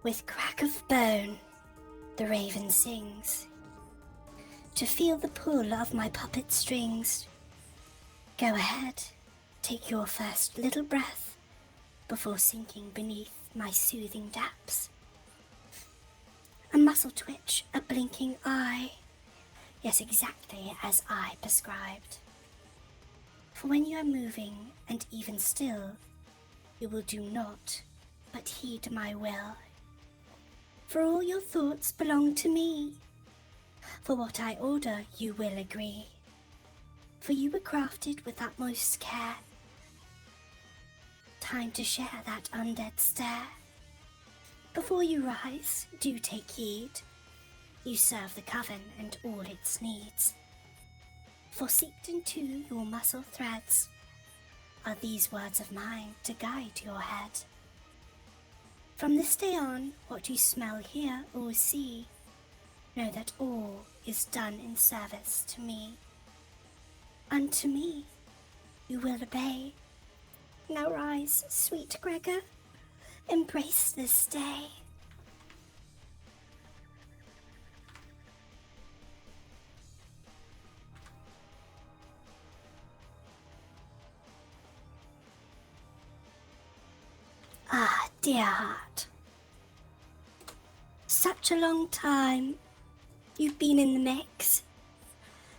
With crack of bone, the raven sings, to feel the pull of my puppet strings. Go ahead, take your first little breath before sinking beneath my soothing depths. A muscle twitch, a blinking eye, yes, exactly as I prescribed. For when you are moving and even still, you will do naught but heed my will. For all your thoughts belong to me. For what I order you will agree. For you were crafted with utmost care. Time to share that undead stare. Before you rise, do take heed. You serve the coven and all its needs. For seeped into your muscle threads are these words of mine to guide your head. From this day on, what you smell, hear, or see, know that all is done in service to me. Unto me you will obey. Now rise, sweet Gregor, embrace this day. dear heart. Such a long time you've been in the mix.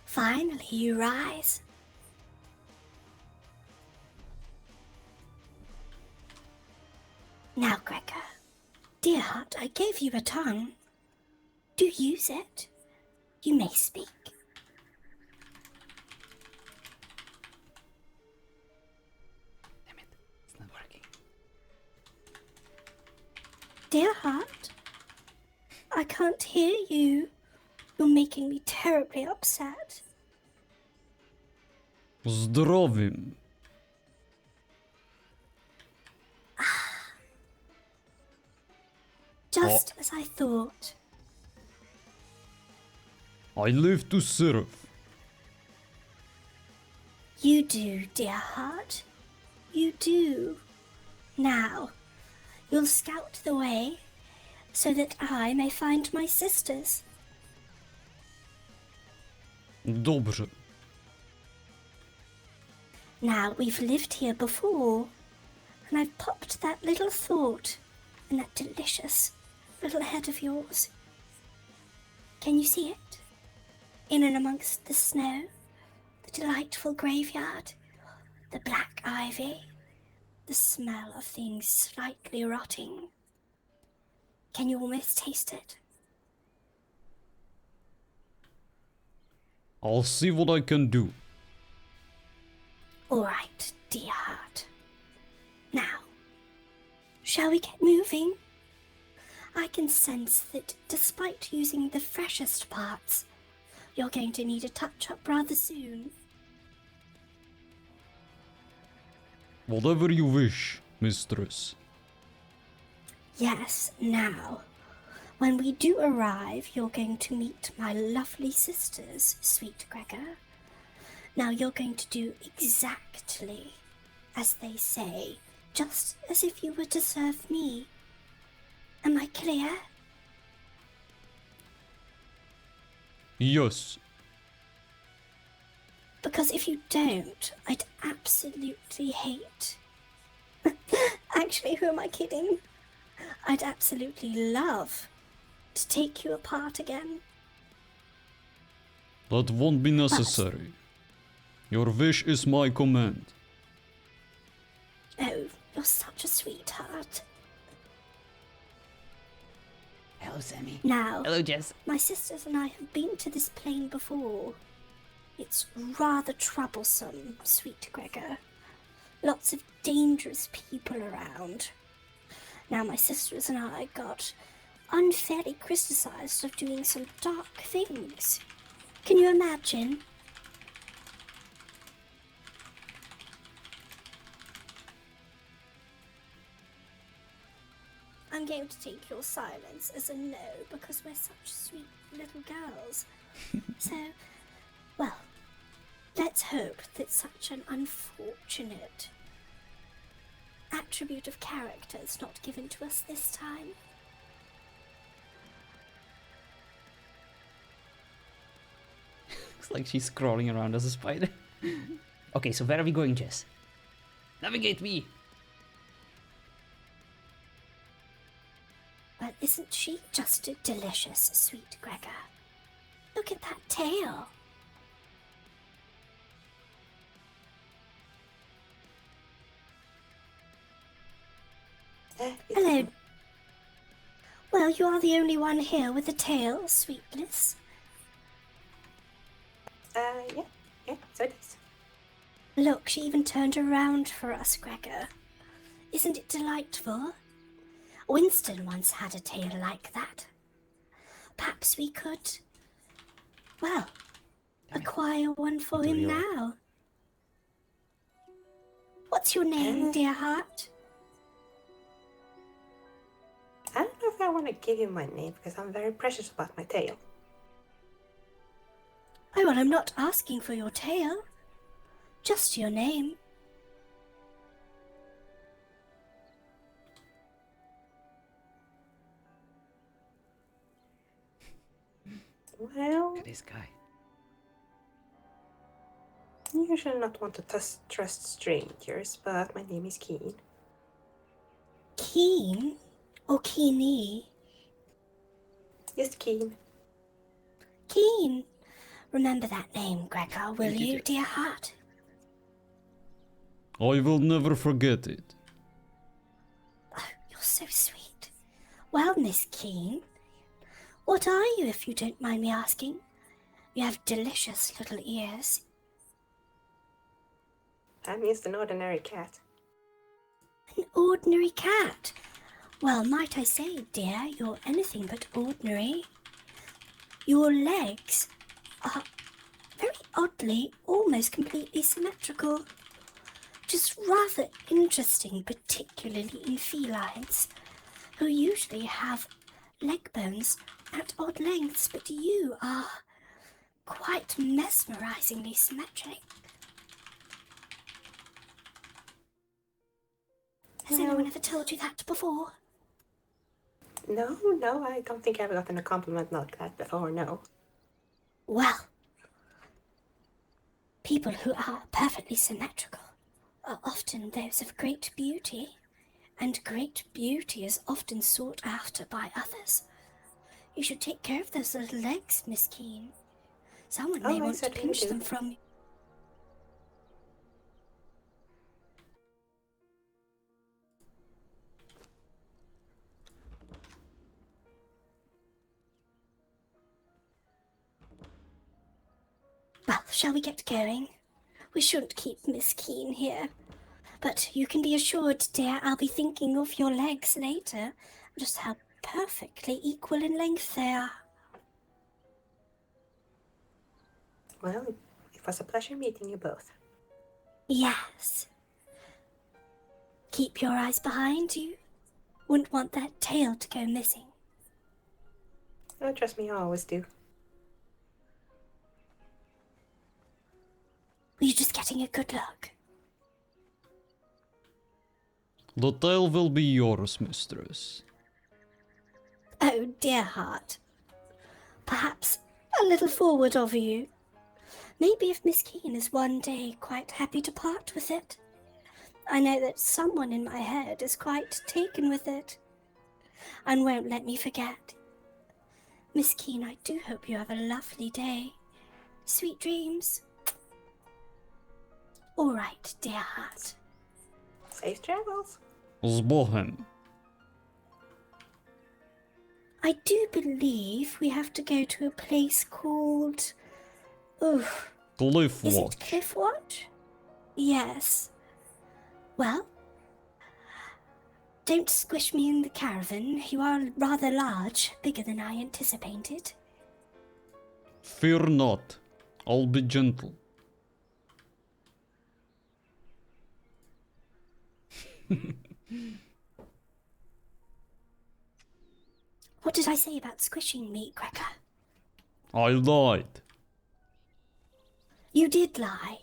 Finally you rise. Now, Gregor, dear heart, I gave you a tongue. Do use it. You may speak. Damn it, it's not working. Dear heart, I can't hear you. You're making me terribly upset. Zdrowym. Just as I thought. I live to serve. You do, dear heart. You do. Now, you'll scout the way so that I may find my sisters. Dobrze. Now, we've lived here before, and I've popped that little thought in that delicious little head of yours. Can you see it? In and amongst the snow, the delightful graveyard, the black ivy, the smell of things slightly rotting. Can you almost taste it? I'll see what I can do. All right, dear heart. Now, shall we get moving? I can sense that despite using the freshest parts, you're going to need a touch-up rather soon. Whatever you wish, mistress. Yes, now, when we do arrive, you're going to meet my lovely sisters, sweet Gregor. Now you're going to do exactly as they say, just as if you were to serve me. Am I clear? Yes. Because if you don't, I'd absolutely hate. Actually, who am I kidding? I'd absolutely love to take you apart again. That won't be necessary. Your wish is my command. Oh, you're such a sweetheart. Hello, Sammy. Now, Hello, Jess. my sisters and I have been to this plane before. It's rather troublesome, sweet Gregor. Lots of dangerous people around. Now, my sisters and I got unfairly criticized of doing some dark things. Can you imagine? I'm going to take your silence as a no because we're such sweet little girls. So, well, let's hope that such an unfortunate attribute of character is not given to us this time. Looks like she's crawling around as a spider. Okay, so where are we going, Jess? Navigate me! Well, isn't she just delicious, sweet Gregor? Look at that tail. Hello. Well, you are the only one here with a tail, sweet bliss. Yeah, so it is. Look, she even turned around for us, Gregor. Isn't it delightful? Winston once had a tail like that. Perhaps we could, well, acquire one for him now. What's your name, dear heart? I don't know if I want to give you my name because I'm very precious about my tail. Oh, well, I'm not asking for your tail. Just your name. Well, Look at this guy. I usually not want to trust strangers, but my name is Keen. Keen? Or Keeny? Just keen. Keen. Remember that name, Gregor, will Thank you, you, dear. dear heart? I will never forget it. Oh, you're so sweet. Well, Miss Keen, what are you, if you don't mind me asking? You have delicious little ears. I'm just an ordinary cat. An ordinary cat. Well, might I say, dear, you're anything but ordinary. Your legs are very oddly, almost completely symmetrical. Just rather interesting, particularly in felines, who usually have leg bones at odd lengths, but you are quite mesmerizingly symmetric. Has anyone ever told you that before? No, I don't think I've gotten a compliment like that before, no. Well, people who are perfectly symmetrical are often those of great beauty, and great beauty is often sought after by others. You should take care of those little legs, Miss Keen. Someone may I want to certainly pinch do. them from you. Well, shall we get going? We shouldn't keep Miss Keen here. But you can be assured, dear, I'll be thinking of your legs later. Just how perfectly equal in length they are. Well, it was a pleasure meeting you both. Yes. Keep your eyes behind you. Wouldn't want that tail to go missing. Oh, trust me, I always do. Were you just getting a good look? The tail will be yours, mistress. Oh, dear heart. Perhaps a little forward of you. Maybe if Miss Keen is one day quite happy to part with it. I know that someone in my head is quite taken with it and won't let me forget. Miss Keen, I do hope you have a lovely day. Sweet dreams. All right, dear heart. Safe travels. Z Bohem. I do believe we have to go to a place called... Oh, Cliff is it Watch. Cliff Watch? Yes. Well, don't squish me in the caravan. You are rather large, bigger than I anticipated. Fear not. I'll be gentle. What did I say about squishing me, Gregor? I lied. You did lie.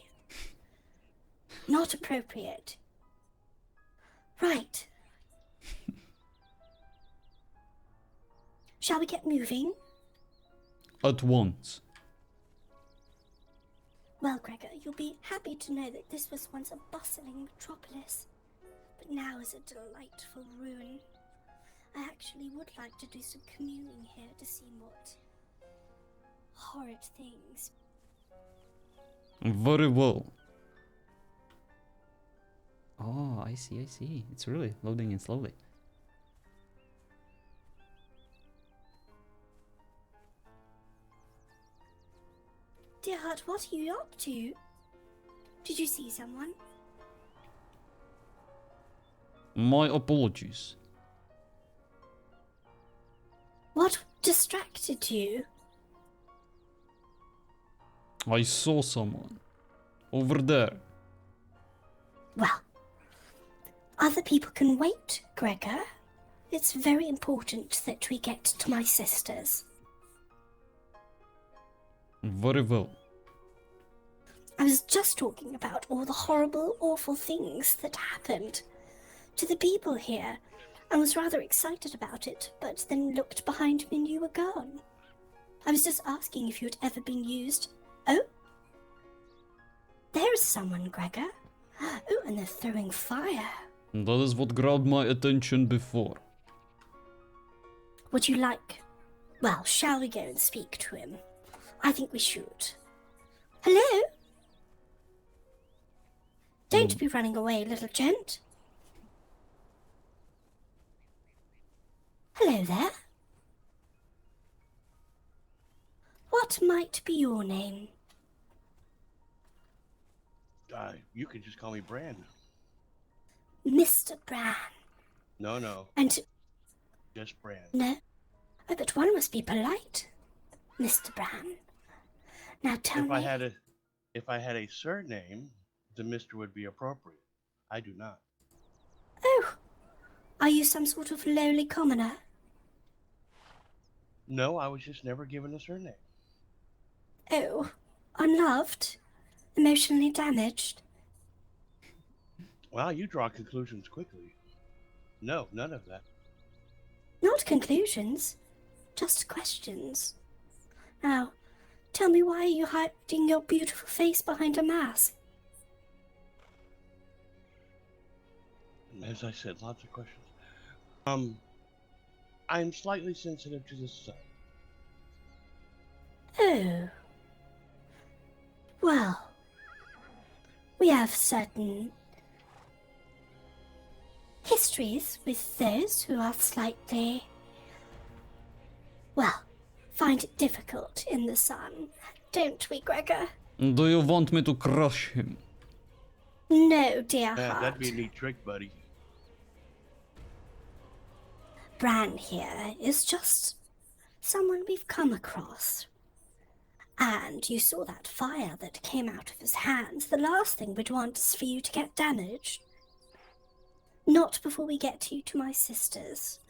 Not appropriate. Right. Shall we get moving? At once. Well, Gregor, you'll be happy to know that this was once a bustling metropolis, but now is a delightful ruin. I actually would like to do some communing here to see what horrid things. Very well. Oh, I see, I see. It's really loading in slowly. Dear heart, what are you up to? Did you see someone? My apologies. What distracted you? I saw someone. Over there. Well, other people can wait, Gregor. It's very important that we get to my sisters. Very well. I was just talking about all the horrible, awful things that happened to the people here. I was rather excited about it, but then looked behind me and you were gone. I was just asking if you had ever been used. Oh, there's someone, Gregor. Oh, and they're throwing fire. That is what grabbed my attention before. Would you like... Well, shall we go and speak to him? I think we should. Hello? Don't be running away, little gent. Hello there. What might be your name? You can just call me Bran. Mr. Bran. No, And... just Bran. No. Oh, but one must be polite, Mr. Bran. Now tell me... If I had a surname, the Mr. would be appropriate. I do not. Oh, are you some sort of lowly commoner? No, I was just never given a surname. Oh, unloved? Emotionally damaged? Well, you draw conclusions quickly. No, none of that. Not conclusions, just questions. Now, tell me, why are you hiding your beautiful face behind a mask? As I said, lots of questions. I'm slightly sensitive to the sun. Oh. Well, we have certain histories with those who are slightly, well, find it difficult in the sun, don't we, Gregor? Do you want me to crush him? No, dear Yeah, heart. that'd be a neat trick, buddy. Bran here is just someone we've come across. And you saw that fire that came out of his hands. The last thing we'd want is for you to get damaged. Not before we get you to my sisters.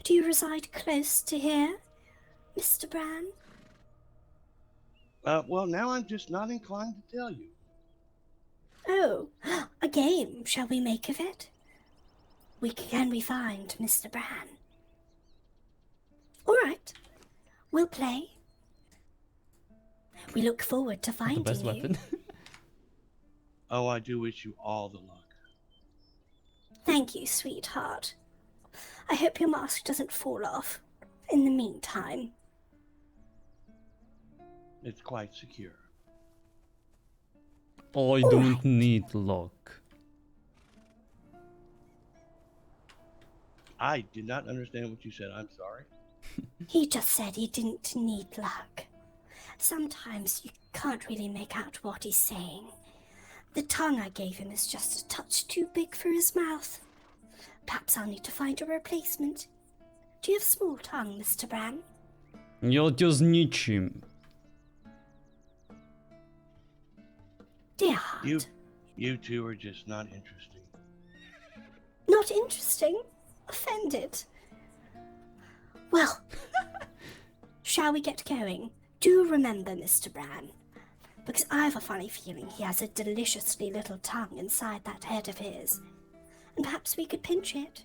Do you reside close to here, Mr. Bran? Well, now I'm just not inclined to tell you. Oh, a game, shall we make of it? Can we find Mr. Bran? All right, we'll play. We look forward to finding The best you. weapon. Oh, I do wish you all the luck. Thank you, sweetheart. I hope your mask doesn't fall off in the meantime. It's quite secure. I don't need luck. I did not understand what you said. I'm sorry. He just said he didn't need luck. Sometimes you can't really make out what he's saying. The tongue I gave him is just a touch too big for his mouth. Perhaps I'll need to find a replacement. Do you have a small tongue, Mr. Bran? Я just need him. Dear heart. You two are just not interesting. Not interesting? Offended? Well, shall we get going? Do remember, Mr. Bran, because I have a funny feeling he has a deliciously little tongue inside that head of his, and perhaps we could pinch it.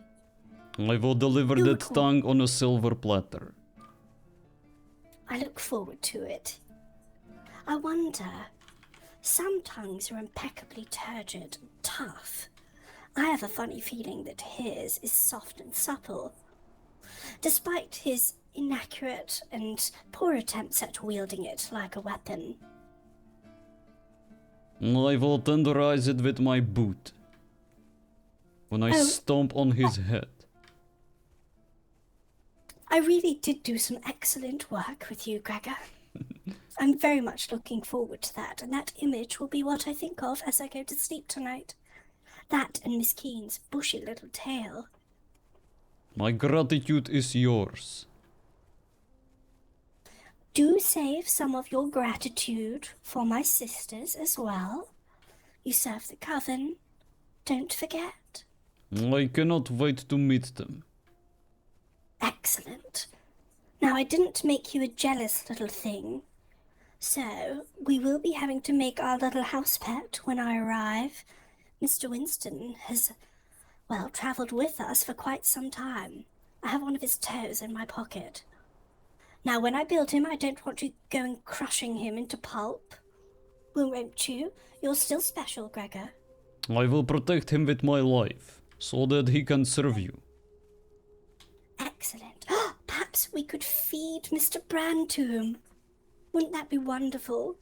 I will deliver You'll that recall- tongue on a silver platter. I look forward to it. I wonder, some tongues are impeccably turgid and tough. I have a funny feeling that his is soft and supple. Despite his inaccurate and poor attempts at wielding it like a weapon. I will tenderize it with my boot. When I Oh. stomp on his head. I really did do some excellent work with you, Gregor. I'm very much looking forward to that, and that image will be what I think of as I go to sleep tonight. That and Miss Keen's bushy little tail. My gratitude is yours. Do save some of your gratitude for my sisters as well. You serve the coven, don't forget. I cannot wait to meet them. Excellent. Now, I didn't make you a jealous little thing, so we will be having to make our little house pet when I arrive. Mr. Winston has, well, travelled with us for quite some time. I have one of his toes in my pocket. Now, when I build him, I don't want you going crushing him into pulp. Won't you? You're still special, Gregor. I will protect him with my life, so that he can serve you. Excellent. Perhaps we could feed Mr. Brand to him. Wouldn't that be wonderful?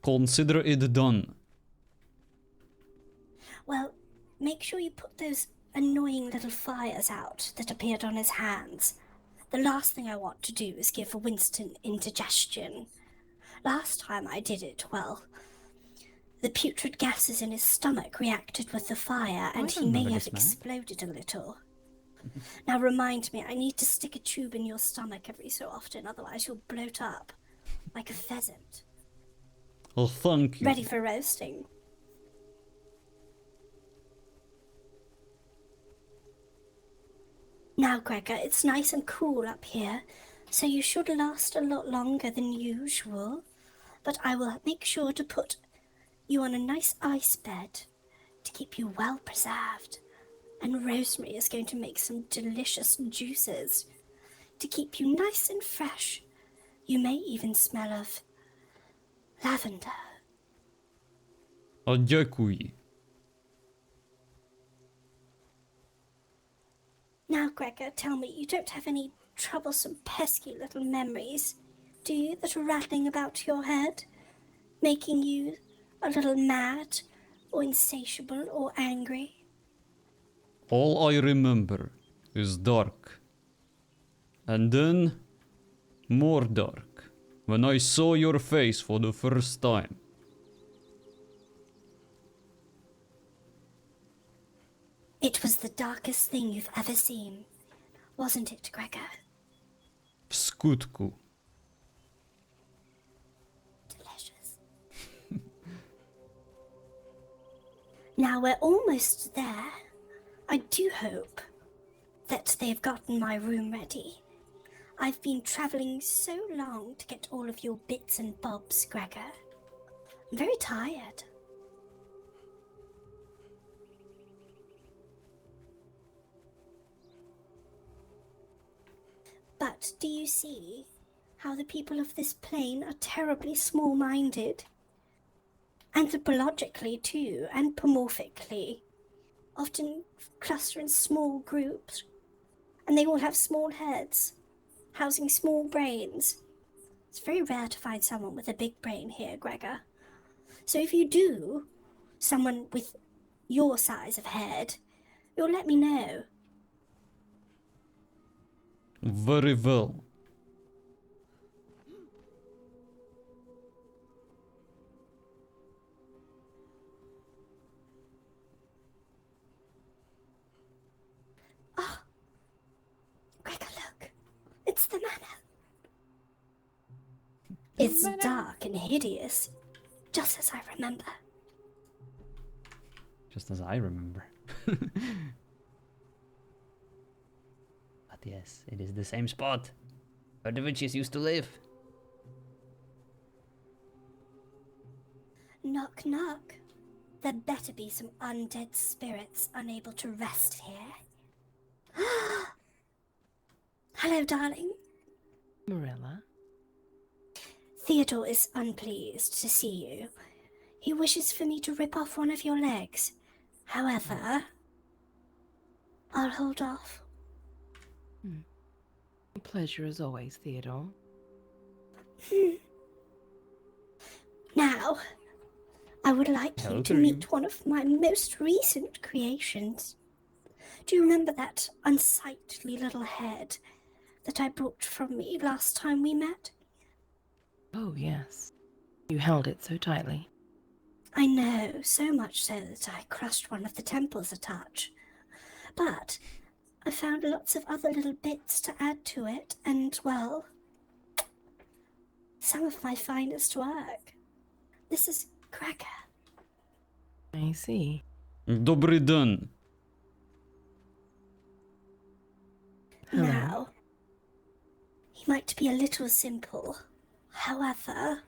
Consider it done. Well, make sure you put those annoying little fires out that appeared on his hands. The last thing I want to do is give Winston indigestion. Last time I did it, well, the putrid gases in his stomach reacted with the fire, and he may have exploded a little. Now remind me, I need to stick a tube in your stomach every so often, otherwise you'll bloat up like a pheasant. Oh, thank you. Ready for roasting. Now, Gregor, it's nice and cool up here, so you should last a lot longer than usual. But I will make sure to put you on a nice ice bed to keep you well preserved. And Rosemary is going to make some delicious juices to keep you nice and fresh. You may even smell of lavender. A děkuji. Now, Gregor, tell me, you don't have any troublesome, pesky little memories, do you, that are rattling about your head, making you a little mad, or insatiable, or angry? All I remember is dark. And then, more dark, when I saw your face for the first time. It was the darkest thing you've ever seen, wasn't it, Gregor? W skutku. Delicious. Now we're almost there. I do hope that they've gotten my room ready. I've been travelling so long to get all of your bits and bobs, Gregor. I'm very tired. But do you see how the people of this plane are terribly small-minded? Anthropologically too, anthropomorphically. Often cluster in small groups, and they all have small heads, housing small brains. It's very rare to find someone with a big brain here, Gregor. So if you do, someone with your size of head, you'll let me know. Very well. Gregor, look. It's the manor. It's dark and hideous, just as I remember. Just as I remember. But yes, it is the same spot where the witches used to live. Knock, knock. There better be some undead spirits unable to rest here. Hello, darling. Marilla? Theodore is unpleased to see you. He wishes for me to rip off one of your legs. However, I'll hold off. A pleasure as always, Theodore. Now, I would like Hello, you to Kareem. meet one of my most recent creations. Do you remember that unsightly little head that I brought from me last time we met? Oh, yes. You held it so tightly. I know, so much so that I crushed one of the temples a touch. But I found lots of other little bits to add to it, and, well, some of my finest work. This is Gregor. I see. Dobry den. Hello. Now, he might be a little simple. However,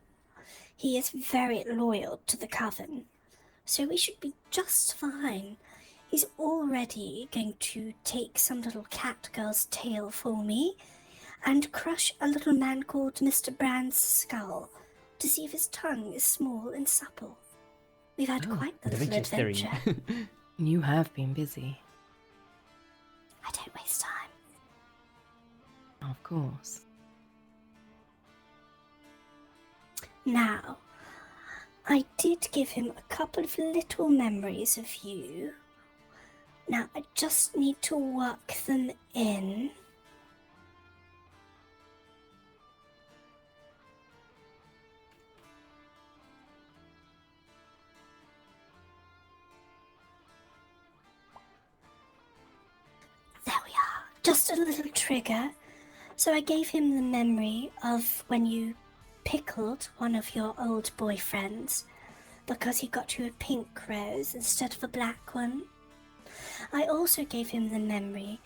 he is very loyal to the coven, so we should be just fine. He's already going to take some little cat girl's tail for me and crush a little man called Mr. Brand's skull to see if his tongue is small and supple. We've had Oh, quite the The little witch is staring. adventure. You have been busy. I don't waste time. Of course. Now, I did give him a couple of little memories of you. Now, I just need to work them in. There we are. Just a little trigger. So I gave him the memory of when you pickled one of your old boyfriends because he got you a pink rose instead of a black one. I also gave him the memory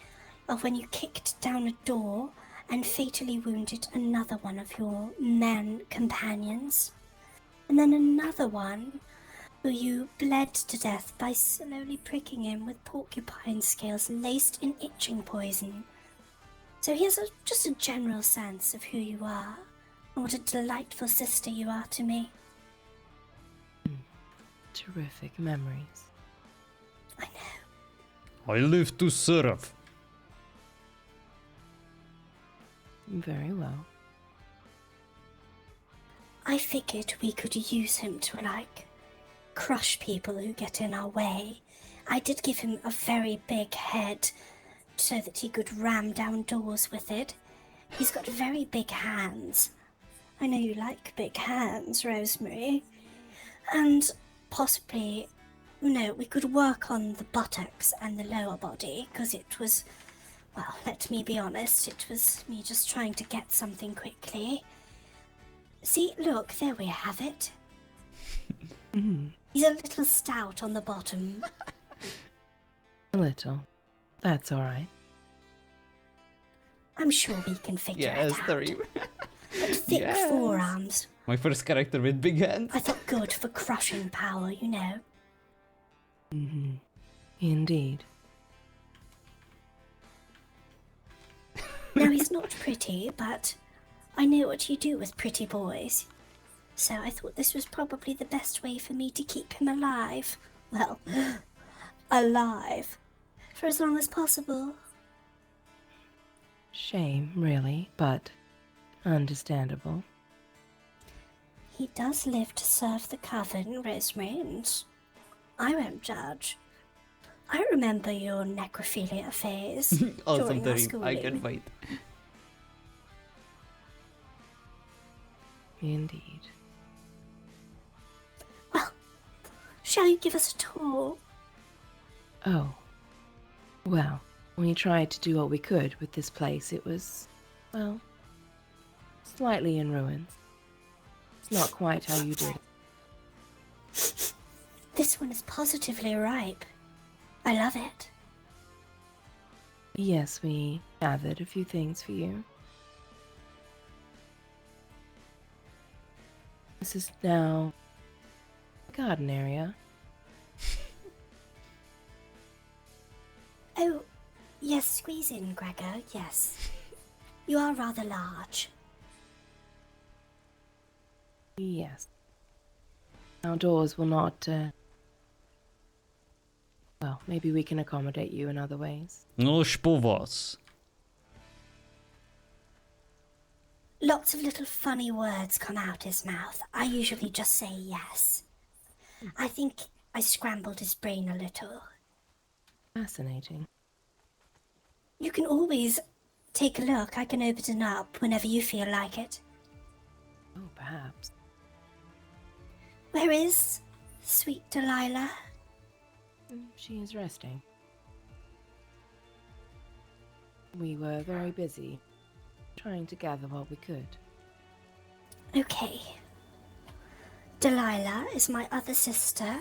of when you kicked down a door and fatally wounded another one of your men companions. And then another one who you bled to death by slowly pricking him with porcupine scales laced in itching poison. So he has just a general sense of who you are and what a delightful sister you are to me. Terrific memories. I know. I live to serve. Very well. I figured we could use him to, crush people who get in our way. I did give him a very big head so that he could ram down doors with it. He's got very big hands. I know you like big hands, Rosemary. And possibly, we could work on the buttocks and the lower body, because it was, well, let me be honest, it was me just trying to get something quickly. See, look, there we have it. He's a little stout on the bottom. A little. That's all right. I'm sure we can figure it out. Three. But thick Yes. forearms. My first character with big hands. I thought good for crushing power, Indeed. Now, he's not pretty, but I know what you do with pretty boys. So I thought this was probably the best way for me to keep him alive. Well, alive. For as long as possible. Shame, really, but understandable. He does live to serve the coven, Rosemary, and I won't judge. I remember your necrophilia phase Awesome, during our Tari. I schooling. can wait. Indeed. Well, shall you give us a tour? Oh. Well, we tried to do what we could with this place. It was, well, slightly in ruins. It's not quite how you did it. This one is positively ripe. I love it. Yes, we gathered a few things for you. This is now a garden area. Oh, yes, squeeze in, Gregor, yes. You are rather large. Yes. Outdoors will not, well, maybe we can accommodate you in other ways. Nož po vás. Lots of little funny words come out his mouth. I usually just say yes. I think I scrambled his brain a little. Fascinating. You can always take a look. I can open it up whenever you feel like it. Oh, perhaps. Where is sweet Delilah? She is resting. We were very busy, trying to gather what we could. Okay. Delilah is my other sister,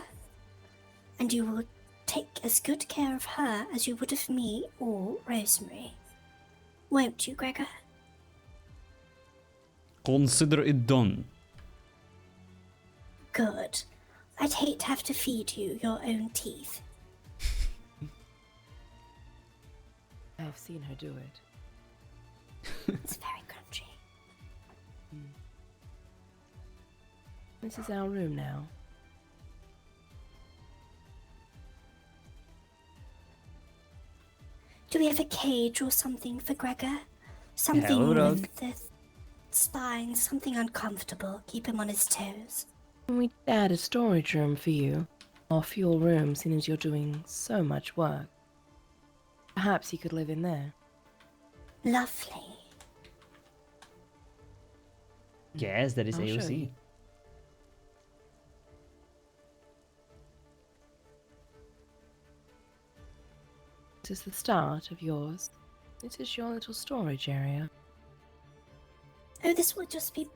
and you will take as good care of her as you would of me or Rosemary. Won't you, Gregor? Consider it done. Good. I'd hate to have to feed you your own teeth. I've seen her do it. It's very crunchy. This is our room now. Do we have a cage or something for Gregor? Something Hello, dog. with the spine, something uncomfortable. Keep him on his toes. We add a storage room for you, off your room, seeing as you're doing so much work. Perhaps you could live in there. Lovely. Yes, that is I'll show AOC. you. This is the start of yours. This is your little storage area. Oh, this will just be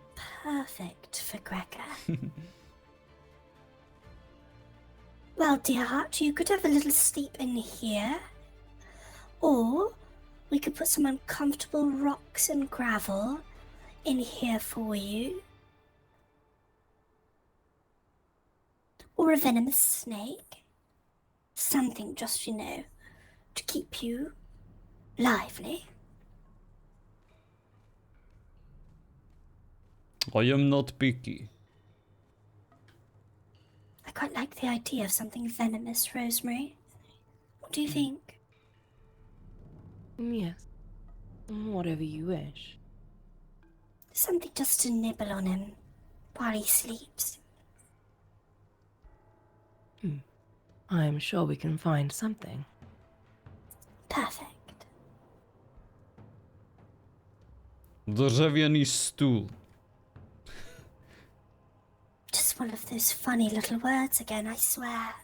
perfect for Gregor. Well, dear heart, you could have a little sleep in here. Or we could put some uncomfortable rocks and gravel in here for you. Or a venomous snake. Something just, to keep you lively. I am not picky. I quite like the idea of something venomous, Rosemary. What do you think? Yes. Whatever you wish. Something just to nibble on him while he sleeps. I am sure we can find something. Perfect. Drzewiany stół. Just one of those funny little words again, I swear.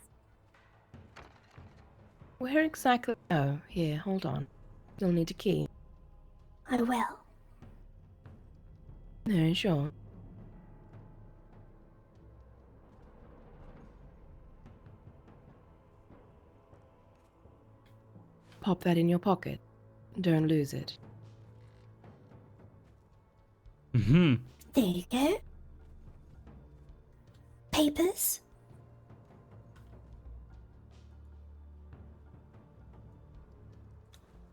Where exactly? Oh, here, hold on. You'll need a key. I will. No, sure. Pop that in your pocket. Don't lose it. Mhm. There you go. Papers?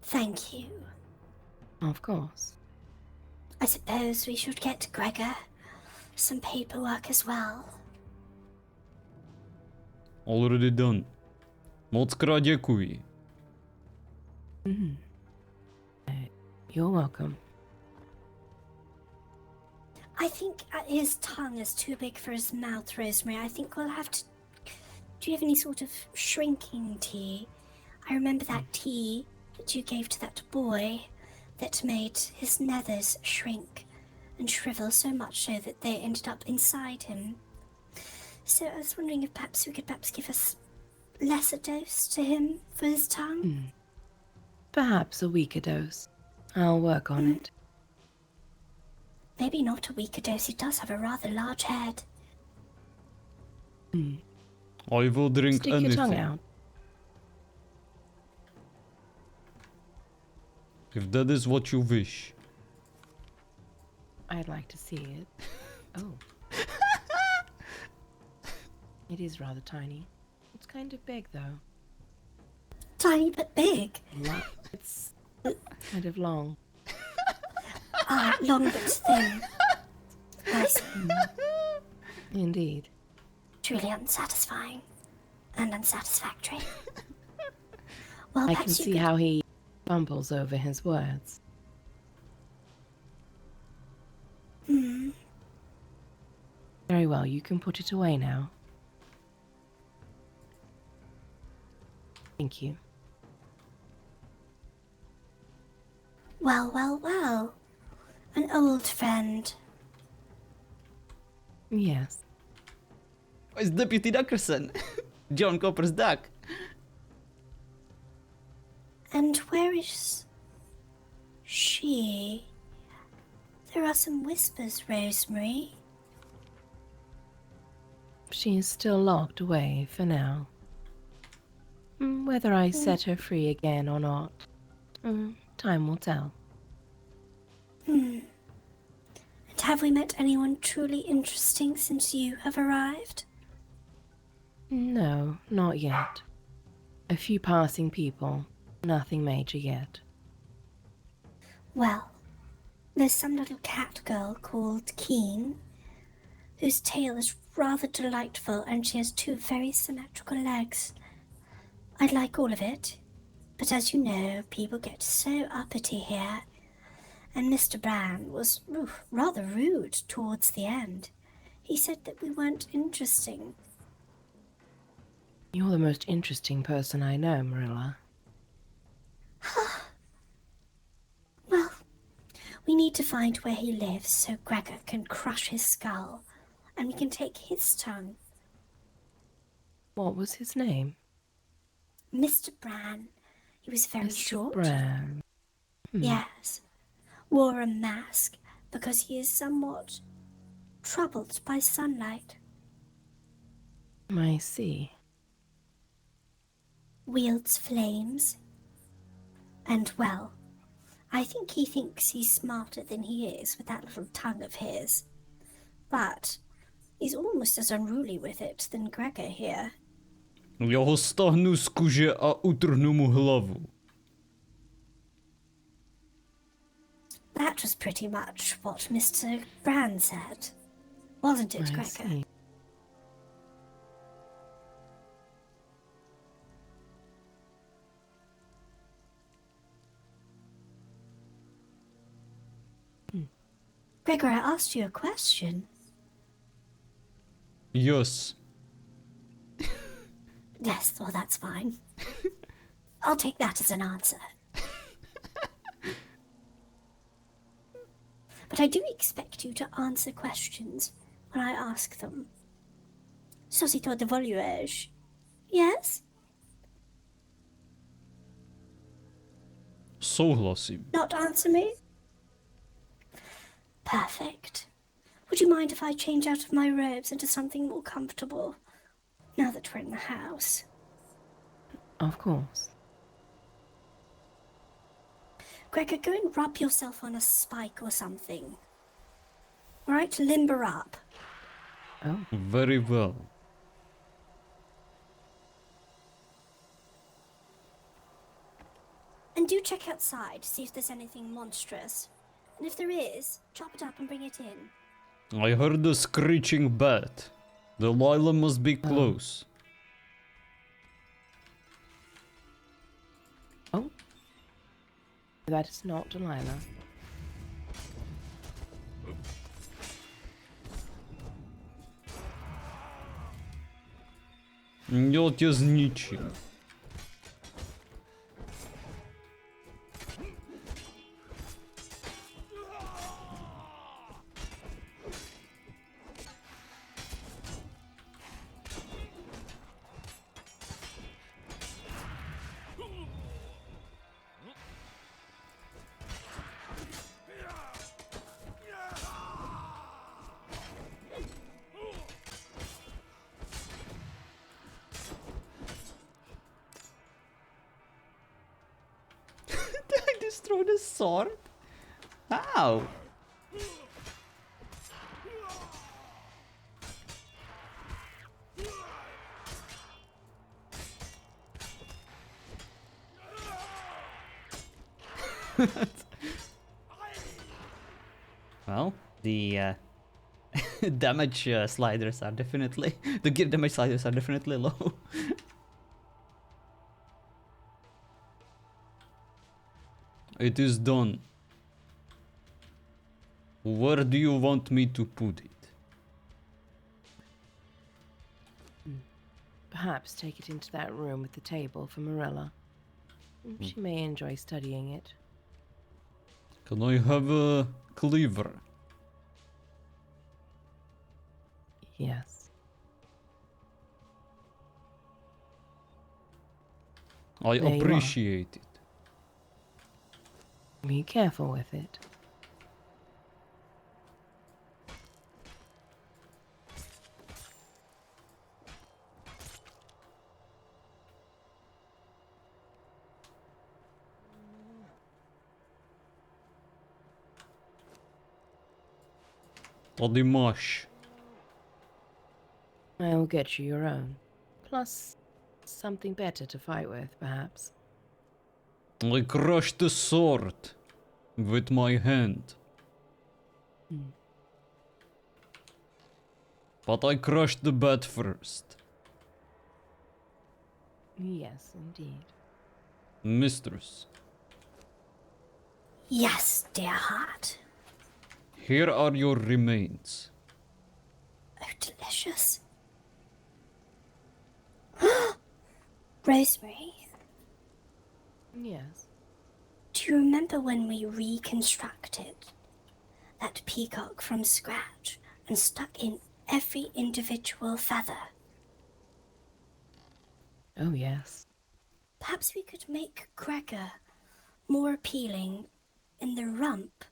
Thank you. Of course. I suppose we should get Gregor some paperwork as well. Already done. Mockrát děkuji. You're welcome. I think his tongue is too big for his mouth, Rosemary. I think we'll have to... Do you have any sort of shrinking tea? I remember that tea that you gave to that boy that made his nethers shrink and shrivel so much so that they ended up inside him. So I was wondering if perhaps we could give us lesser dose to him for his tongue. Perhaps a weaker dose. I'll work on it. Maybe not a weaker dose. He does have a rather large head. I will drink Stick anything. your tongue out. If that is what you wish. I'd like to see it. Oh. It is rather tiny. It's kind of big, though. Tiny but big. It's kind of long. Ah, long but thin. I see. Indeed. Truly unsatisfying and unsatisfactory. Well, I can perhaps you see could... how he bumbles over his words. Very well, you can put it away now. Thank you. Well, well, well. An old friend. Yes. It's Deputy Duckerson. John Copper's duck. And where is she? There are some whispers, Rosemary. She is still locked away for now. Whether I set her free again or not, time will tell. And have we met anyone truly interesting since you have arrived? No, not yet. A few passing people, nothing major yet. Well, there's some little cat girl called Keen, whose tail is rather delightful and she has two very symmetrical legs. I'd like all of it, But as you know, people get so uppity here, and Mr. Brand was rather rude towards the end. He said that we weren't interesting. You're the most interesting person I know, Marilla. Well, we need to find where he lives so Gregor can crush his skull, and we can take his tongue. What was his name? Mr. Bran. He was very Mr. short. Bran. Yes. Wore a mask because he is somewhat troubled by sunlight. I see. Wields flames. And, well, I think he thinks he's smarter than he is with that little tongue of his. But he's almost as unruly with it than Gregor here. Ja ho stahnu z kůže a utrhnu mu hlavu. That was pretty much what Mr. Bran said. Wasn't it, I Gregor? see. Gregor, I asked you a question. Yes. Yes, well, that's fine. I'll take that as an answer. But I do expect you to answer questions when I ask them. So si to dovolujesz? Yes? Souhlasím. Not answer me? Perfect. Would you mind if I change out of my robes into something more comfortable, now that we're in the house? Of course. Gregor, go and rub yourself on a spike or something. All right, limber up. Oh, Very well. And do check outside to see if there's anything monstrous. And if there is, chop it up and bring it in. I heard a screeching bat. Delilah must be close. oh. That is not Delilah. Ja cię zničím. I just throw the sword? How? Well, the damage sliders are definitely... the gear damage sliders are definitely low. It is done. Where do you want me to put it? Perhaps take it into that room with the table for Marilla. She may enjoy studying it. Can I have a cleaver? Yes. I There you are. appreciate it. Be careful with it. Or the mash. I will get you your own. Plus, something better to fight with, perhaps. I crushed the sword with my hand. But I crushed the bat first. Yes, indeed. Mistress, Yes, dear heart. here are your remains. Oh, delicious. Rosemary, Yes. do you remember when we reconstructed that peacock from scratch and stuck in every individual feather? Oh, yes. Perhaps we could make Gregor more appealing in the rump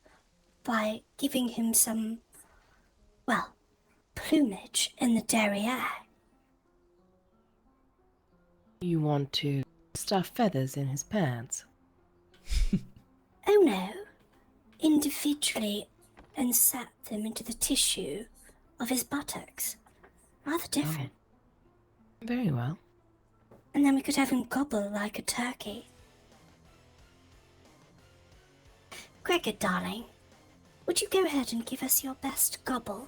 by giving him some, well, plumage in the derriere. You want to stuff feathers in his pants? Oh no, individually insert them into the tissue of his buttocks. Rather different. Very well. And then we could have him gobble like a turkey. Gregor, darling, would you go ahead and give us your best gobble?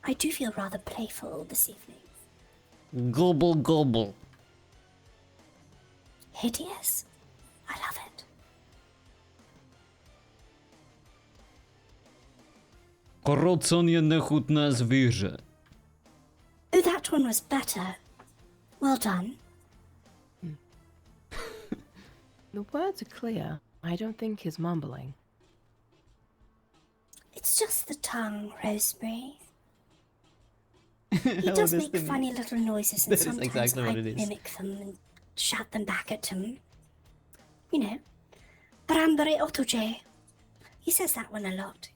I do feel rather playful this evening. Gobble gobble. Hideous. I love it. Korocenie nechutné zvíře. Oh, that one was better. Well done. The words are clear. I don't think he's mumbling. It's just the tongue, Rosemary. He does make funny little noises, and That is sometimes exactly I what it is. mimic them and shout them back at him. You know, Brambere otoje. He says that one a lot.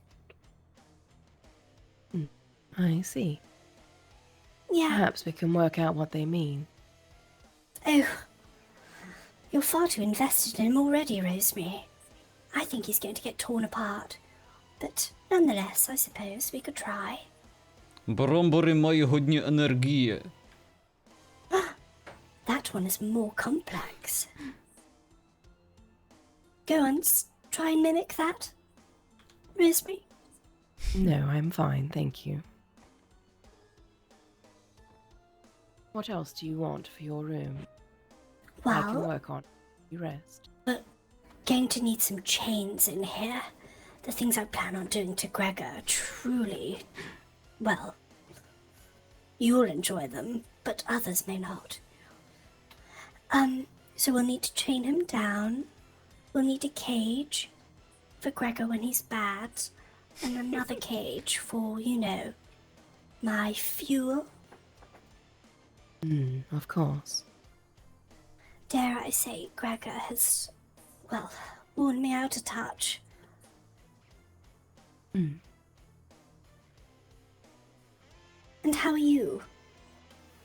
I see. Yeah. Perhaps we can work out what they mean. Oh, you're far too invested in him already, Rosemary. I think he's going to get torn apart. But nonetheless, I suppose we could try. Brombory mají hodně energie. That one is more complex. Go on, try and mimic that, Rosemary. No, I'm fine, thank you. What else do you want for your room? I can Well, work on it. You rest. going to need some chains in here. The things I plan on doing to Gregor are truly, well, you'll enjoy them, but others may not. So we'll need to chain him down. We'll need a cage for Gregor when he's bad, and another cage for, you know, my fuel. Of course. Dare I say, Gregor has, well, worn me out a touch. And how are you?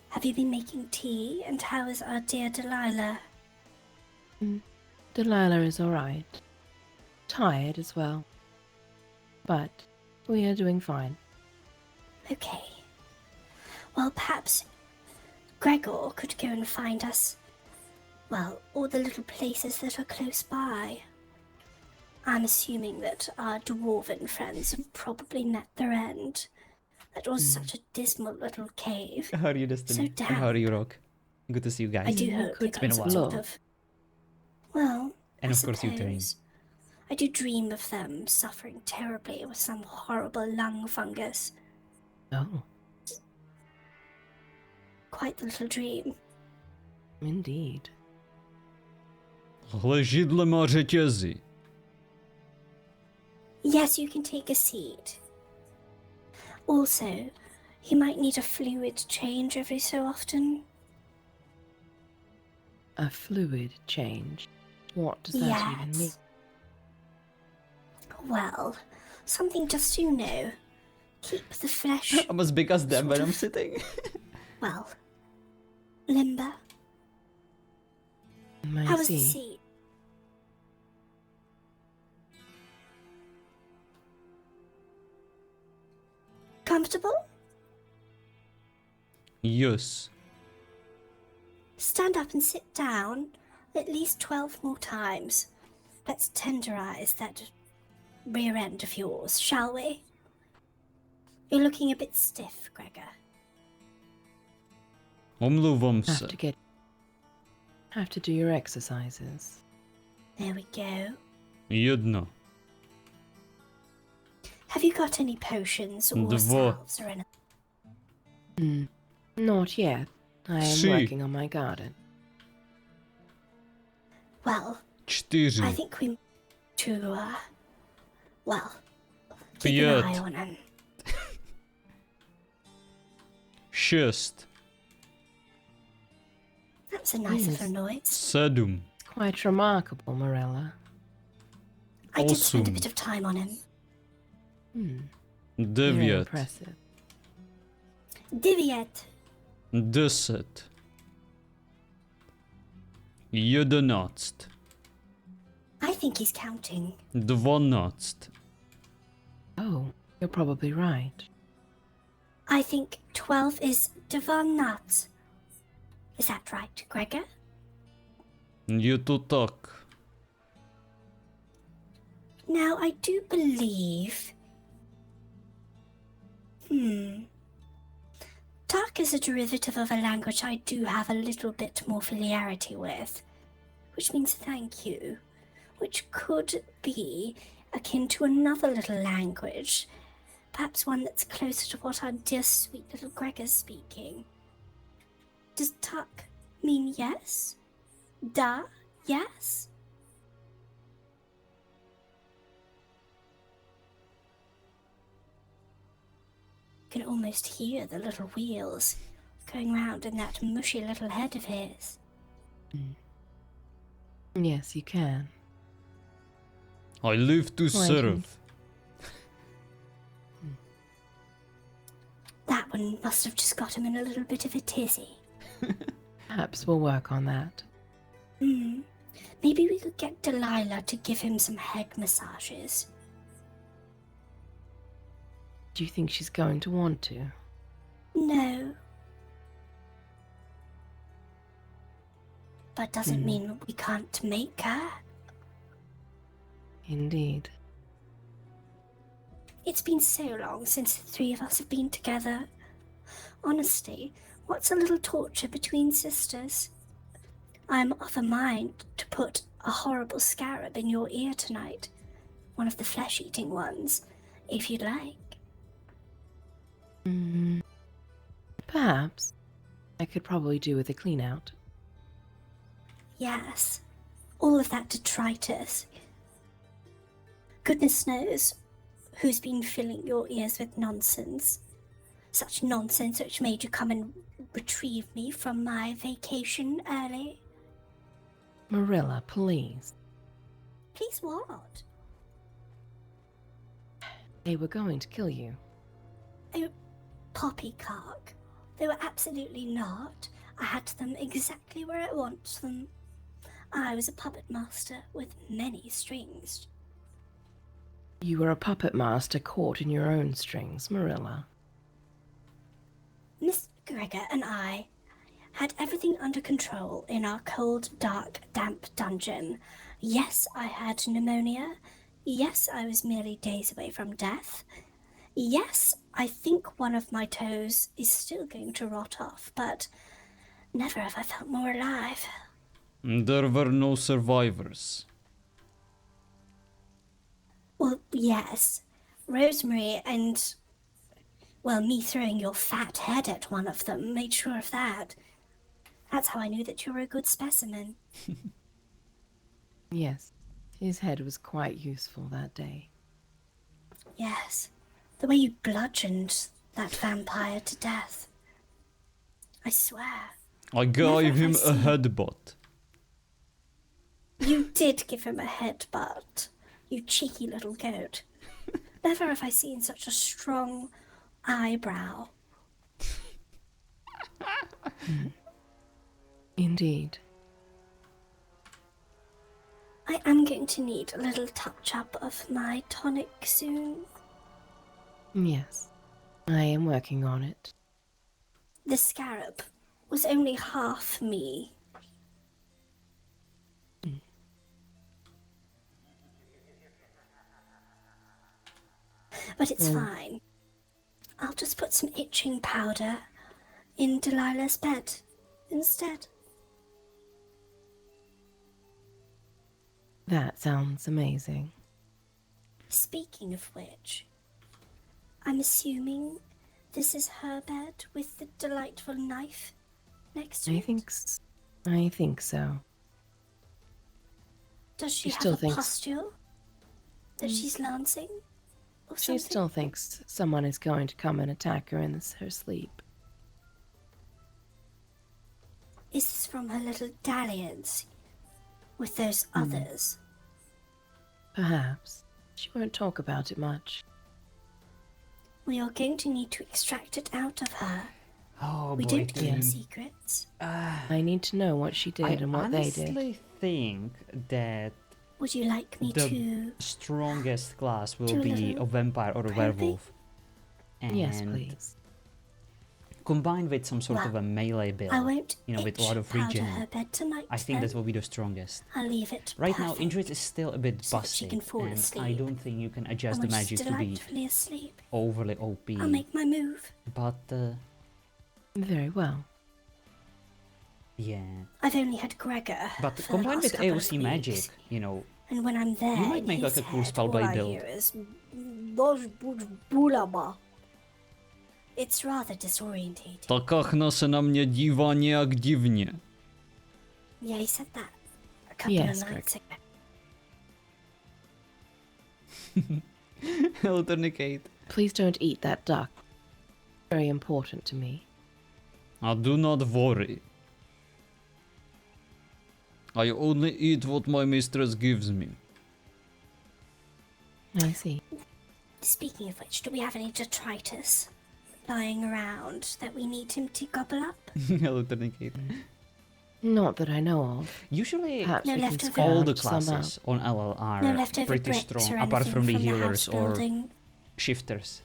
Have you been making tea, and how is our dear Delilah? Delilah is alright. Tired as well. But we are doing fine. Okay. Well, perhaps Gregor could go and find us, well, all the little places that are close by. I'm assuming that our dwarven friends have probably met their end. That was such a dismal little cave. How are you, Destiny? So And how are damp. you, Rock? Good to see you guys. I do hope could they been got a some while. sort of... Well, And I of course you, Terrain. suppose. I do dream of them suffering terribly with some horrible lung fungus. Oh, Quite the little dream. indeed. Ležidle má řetězy. Yes, you can take a seat. Also, he might need a fluid change every so often. A fluid change. What does that even mean? Yes. Well, something just, you know, keep the flesh, I'm as big as them when Sort I'm of. sitting. well, limber. I How was the see. seat? Comfortable? Yes. Stand up and sit down at least 12 more times. Let's tenderize that rear end of yours, shall we? You're looking a bit stiff, Gregor. Omlouvám se. have to do your exercises. There we go. Jedna. Have you got any potions or Dwa. salves or anything? Not yet. I am Trzy. working on my garden. Well, I 4. think we to, well, keep an eye Piet. on him. 6. That's a nice Yes. little noise. 7. It's quite remarkable, Morella. I did spend a Awesome. bit of time on him. Very 9. impressive. Diviet. 10. 11. I think he's counting. 12. Oh, you're probably right. I think 12 is Divanat. Is that right, Gregor? Je to tak. Now, I do believe... Tark is a derivative of a language I do have a little bit more familiarity with, which means thank you, which could be akin to another little language, perhaps one that's closer to what our dear sweet little Gregor's speaking. Does Tark mean yes? Da, yes? Can almost hear the little wheels going round in that mushy little head of his. Yes, you can. I live to Quite serve. That one must have just got him in a little bit of a tizzy. Perhaps we'll work on that. Maybe we could get Delilah to give him some head massages. Do you think she's going to want to? No. But doesn't mean we can't make her. Indeed. It's been so long since the three of us have been together. Honestly, what's a little torture between sisters? I'm of a mind to put a horrible scarab in your ear tonight. One of the flesh-eating ones, if you'd like. Perhaps. I could probably do with a clean out. Yes, all of that detritus. Goodness knows who's been filling your ears with nonsense. Such nonsense which made you come and retrieve me from my vacation early. Marilla, please. Please what? They were going to kill you. Oh, poppycock. They were absolutely not. I had them exactly where I want them. I was a puppet master with many strings. You were a puppet master caught in your own strings, Marilla. Miss Gregor and I had everything under control in our cold, dark, damp dungeon. Yes, I had pneumonia. Yes, I was merely days away from death. Yes, I think one of my toes is still going to rot off, but never have I felt more alive. There were no survivors. Well, yes, Rosemary and, well, me throwing your fat head at one of them made sure of that. That's how I knew that you were a good specimen. Yes, his head was quite useful that day. Yes, the way you bludgeoned that vampire to death. I swear. I gave have I him a seen- headbutt. You did give him a headbutt, you cheeky little goat. Never have I seen such a strong eyebrow. Indeed. I am going to need a little touch-up of my tonic soon. Yes, I am working on it. The scarab was only half me. But it's fine. I'll just put some itching powder in Delilah's bed instead. That sounds amazing. Speaking of which, I'm assuming this is her bed with the delightful knife next to I it? think so. Does she she have still a thinks- pustule that she's lancing? Or She something? still thinks someone is going to come and attack her in her sleep. Is this from her little dalliance with those others? Perhaps. She won't talk about it much. We are going to need to extract it out of her. Oh We boy, don't keep Tim. secrets. I need to know what she did I and what they did. honestly think that Would you like me the to... strongest class will Do a be little a vampire or a probing? werewolf. And Yes, please. combined with some sort of Well, a melee build, I won't with a lot of powder regen, her bed tonight, I think then. that will be the strongest. I'll leave it Right now, perfect, Indrid is still a bit so that she busted, can fall and I asleep. don't think you can adjust and the when she's magic to be delightfully asleep, overly OP. I'll make my move. But, Very well. yeah. I've only had Gregor But for the combined last with couple of AOC magic, weeks, you know, and when I'm there, you might in make like his a cool head, spell all by I build. hear is bulaba. It's rather disorientating. Takachna se na mě dívá nějak divně. Yeah, he said that a couple Yes, of nights ago. Hello, Tourniquet. Please don't eat that duck. Very important to me. Do not worry. I only eat what my mistress gives me. I see. Speaking of which, do we have any detritus lying around that we need him to gobble up? Hello, Tourniquet. Not that I know of. Usually, Perhaps No we can leftover- all the scrounge some up. classes on LL are No leftover pretty bricks strong, or apart anything from the house healers or building. shifters.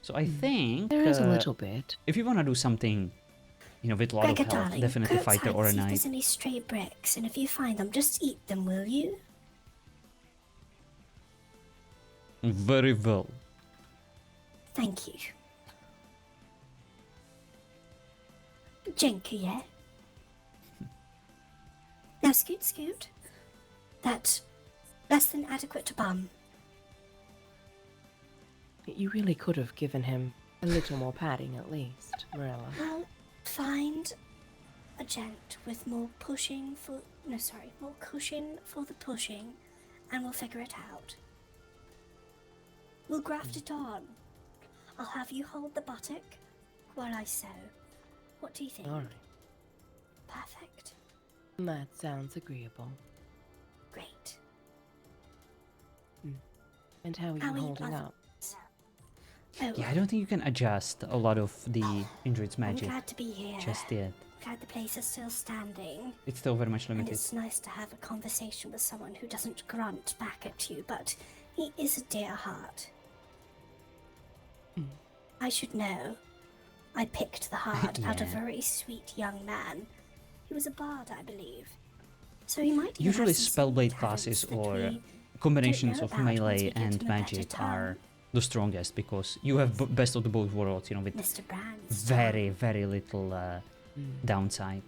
So I think There is a little bit. if you want to do something, with a lot Gregor, of health, darling, definitely go fighter outside or a and see if knight. there's any stray bricks, and if you find them, just eat them, will you? Very well. Thank you. Dziękuję. Now scoot, scoot. That's less than adequate bum. You really could have given him a little more padding at least, Morella. I'll find a gent with more cushion for the pushing, and we'll figure it out. We'll graft it on. I'll have you hold the buttock while I sew. What do you think? Alright. Perfect. That sounds agreeable. Great. And how are you How are you holding both? up? Oh, Yeah, I don't think you can adjust a lot of the Indrid's I'm magic glad to be here. just yet. Glad the place is still standing. It's still very much And limited. it's nice to have a conversation with someone who doesn't grunt back at you, but he is a dear heart. I should know. I picked the heart out of a Yeah. very sweet young man. He was a bard, I believe. So he might even Usually have some spellblade sweet classes talents that or we combinations know of about once we melee get to and know better magic time. are the strongest because you have best of the both worlds, with Mr. Brand's very, very little downside.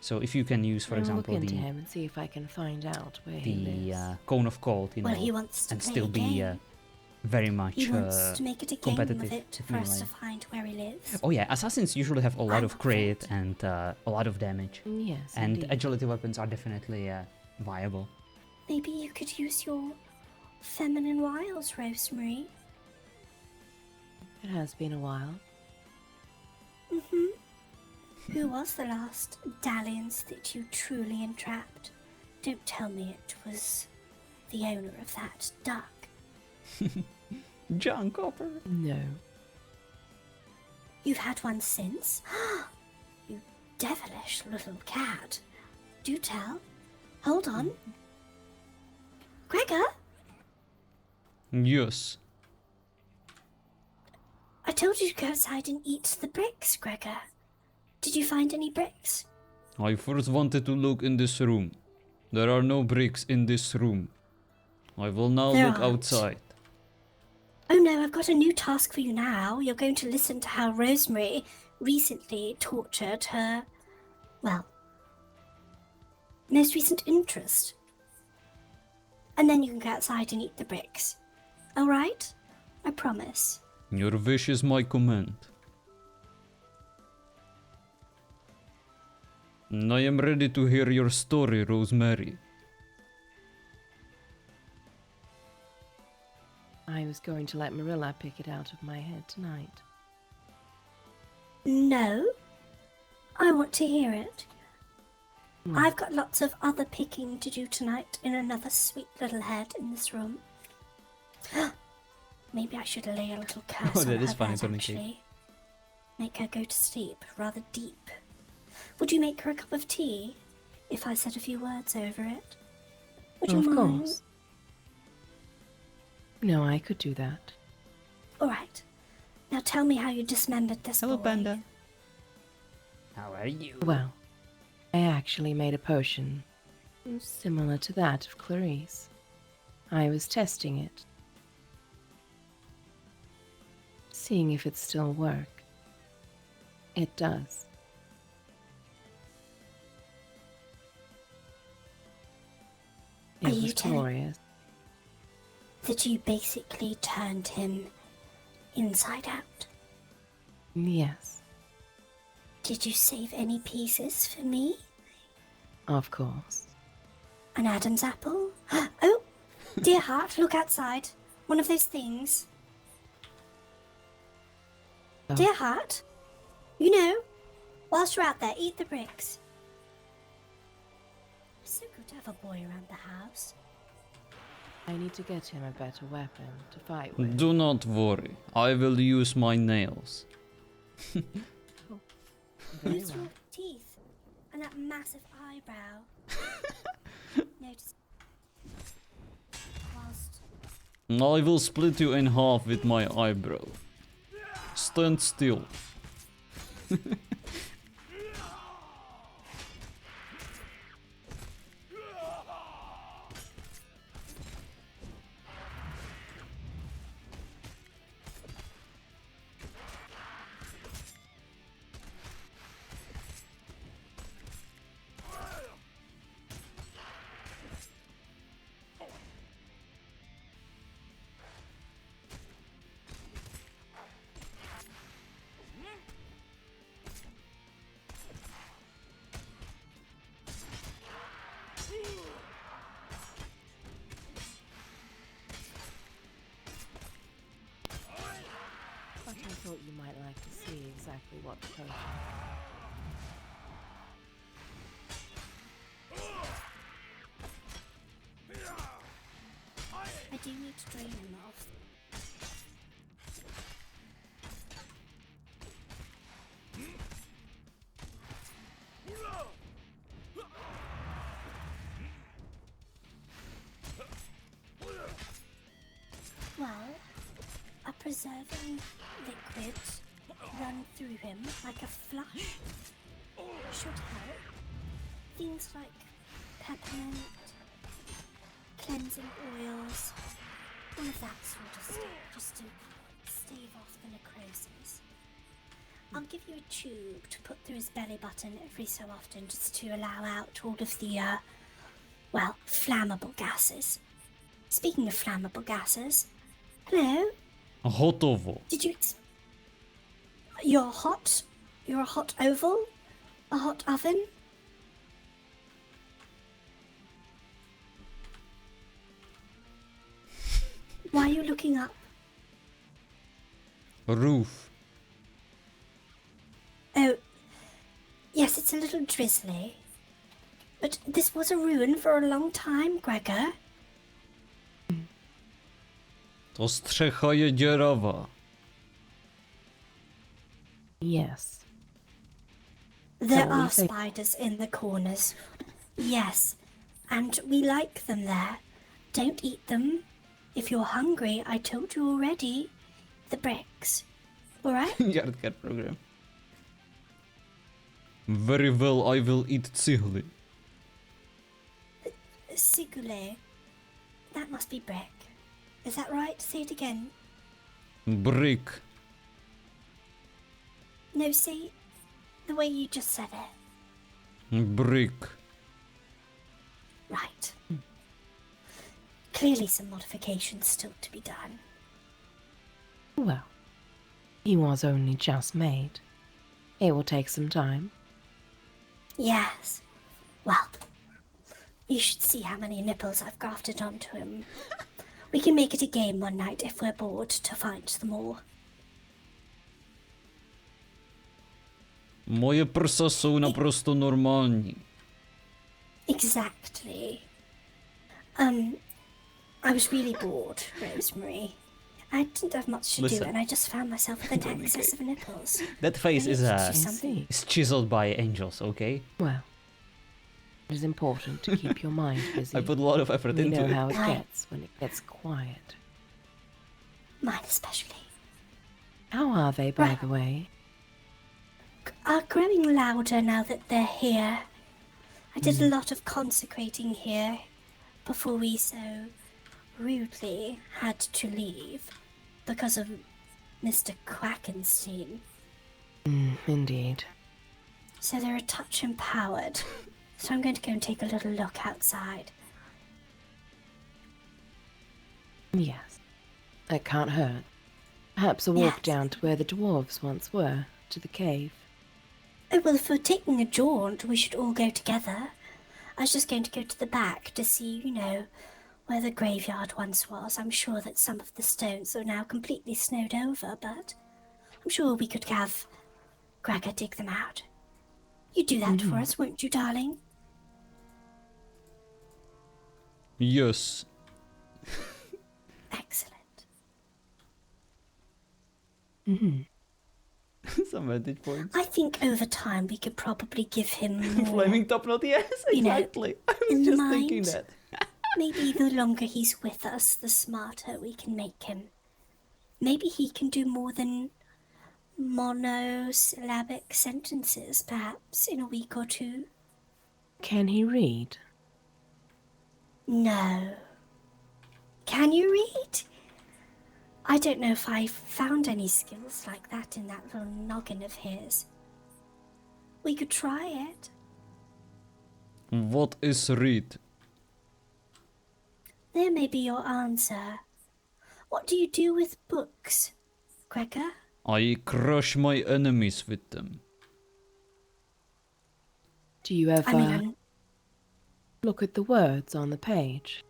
So if you can use, for I'll example, look into the him and see if I can find out where he the lives. cone of cold, Well, he wants to and play still a be game. very much He wants to make it a game of competitive it for us melee. to find where he lives. Oh yeah, assassins usually have a lot I'm of up for crit it. and a lot of damage, Yes, and indeed. agility weapons are definitely viable. Maybe you could use your feminine wiles, Rosemary. It has been a while. Who was the last dalliance that you truly entrapped? Don't tell me it was the owner of that duck. John Copper. No. You've had one since? You devilish little cat. Do tell. Hold on. Gregor, Yes. I told you to go outside and eat the bricks, Gregor. Did you find any bricks? I first wanted to look in this room. There are no bricks in this room. I will now There look aren't. outside. Oh no, I've got a new task for you now. You're going to listen to how Rosemary recently tortured her, well, most recent interest. and then you can go outside and eat the bricks. Alright? I promise. Your wish is my command. And I am ready to hear your story, Rosemary. I was going to let Marilla pick it out of my head tonight. No? I want to hear it. Hmm. I've got lots of other picking to do tonight in another sweet little head in this room. Maybe I should lay a little curse Oh, on that is her funny, bed, Tony K. actually. Make her go to sleep rather deep. Would you make her a cup of tea if I said a few words over it? Would you Of mind? course. No, I could do that. All right. Now tell me how you dismembered this Hello, boy. Panda. How are you? Well, I actually made a potion similar to that of Clarice. I was testing it, seeing if it still worked. It does. Are It you was telling- glorious. That you basically turned him inside out. Yes, Did you save any pieces for me? of course. An Adam's apple? Oh, dear heart, look outside. One of those things. Oh. Dear heart, you know, whilst you're out there, eat the bricks. It's so good to have a boy around the house. I need to get him a better weapon to fight with. Do not worry, I will use my nails. Very Use well. your teeth and that massive eyebrow. Notice. Whilst I will split you in half with my eyebrow. Stand still. But I thought you might like to see exactly what the potion. I do need to drain him off. Well, a preserving liquid run through him like a flush should help. Things like peppermint, cleansing oils, all of that sort of stuff, just to stave off the necrosis. I'll give you a tube to put through his belly button every so often, just to allow out all of the, flammable gases. Speaking of flammable gases, hello? Hotovo. Did you... You're hot? You're a hot oval? A hot oven? Why are you looking up? Roof. Oh, yes, it's a little drizzly. But this was a ruin for a long time, Gregor. To strzecha jeziorowa. Yes. There what you are think? spiders in the corners. Yes, and we like them there. Don't eat them. If you're hungry, I told you already. The bricks. Alright? Yardcat program. Very well, I will eat Zigli. Sigule. That must be brick. Is that right? Say it again. Brick. No, say the way you just said it. Brick. Right. Clearly some modifications still to be done. Well, he was only just made. It will take some time. Yes. Well, you should see how many nipples I've grafted onto him. We can make it a game one night if we're bored to find them all. Moje prsa jsou naprosto normální. Exactly. I was really bored, Rosemary. I didn't have much to Listen. do, and I just found myself with an excess of nipples. That face I is needed to do I something. see. is chiseled by angels, okay? Well, it is important to keep your mind busy. I put a lot of effort We into know it. how it Right. gets when it gets quiet. Mine especially. How are they, by Right. the way? Are growing louder now that they're here. I did a lot of consecrating here before we so rudely had to leave because of Mr. Quackenstein. Indeed. So they're a touch empowered. So I'm going to go and take a little look outside. Yes. That can't hurt. Perhaps a walk Yes. down to where the dwarves once were, to the cave. Oh, well, if we're taking a jaunt, we should all go together. I was just going to go to the back to see, where the graveyard once was. I'm sure that some of the stones are now completely snowed over, but I'm sure we could have Gregor dig them out. You do that for us, won't you, darling? Yes. Excellent. Some vantage points. I think over time we could probably give him more. Flaming top knot, yes, You know, exactly. I in was the just thinking mind. that. Maybe the longer he's with us, the smarter we can make him. Maybe he can do more than monosyllabic sentences, perhaps, in a week or two. Can he read? No. Can you read? I don't know if I found any skills like that in that little noggin of his. We could try it. What is read? There may be your answer. What do you do with books, Gregor? I crush my enemies with them. Do you ever I mean, look at the words on the page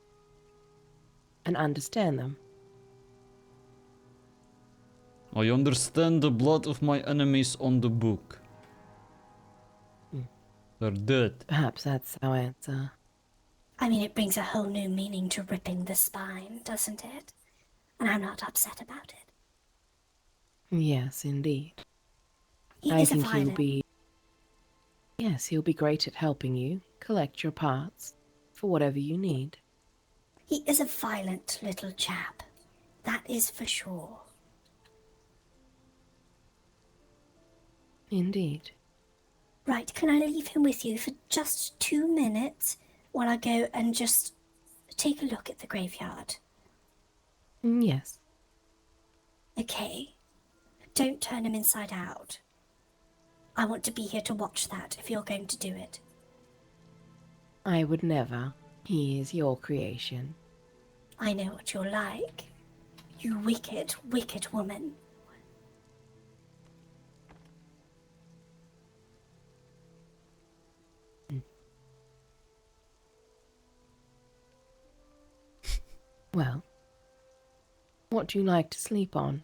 and understand them? I understand the blood of my enemies on the book. They're dead. Perhaps that's our answer. it brings a whole new meaning to ripping the spine, doesn't it? And I'm not upset about it. Yes, indeed. He I is a think he'll violent. be... Yes, he'll be great at helping you collect your parts for whatever you need. He is a violent little chap. That is for sure. Indeed. Right, can I leave him with you for just 2 minutes while I go and just take a look at the graveyard? Yes. Okay. Don't turn him inside out. I want to be here to watch that if you're going to do it. I would never. He is your creation. I know what you're like. You wicked, wicked woman. Well, what do you like to sleep on?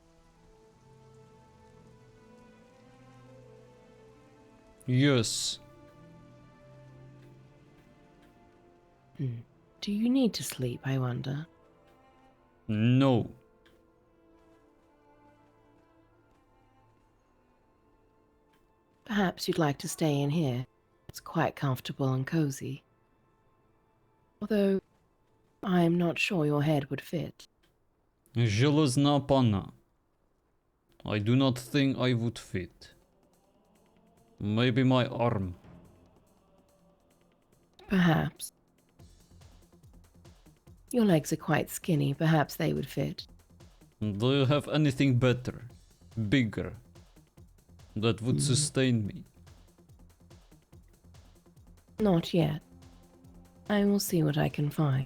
Yes. Do you need to sleep, I wonder? No. Perhaps you'd like to stay in here. It's quite comfortable and cozy. Although, I'm not sure your head would fit. Żelazna panna. I do not think I would fit. Maybe my arm. Perhaps. Your legs are quite skinny. Perhaps they would fit. Do you have anything better? Bigger? That would sustain me? Not yet. I will see what I can find.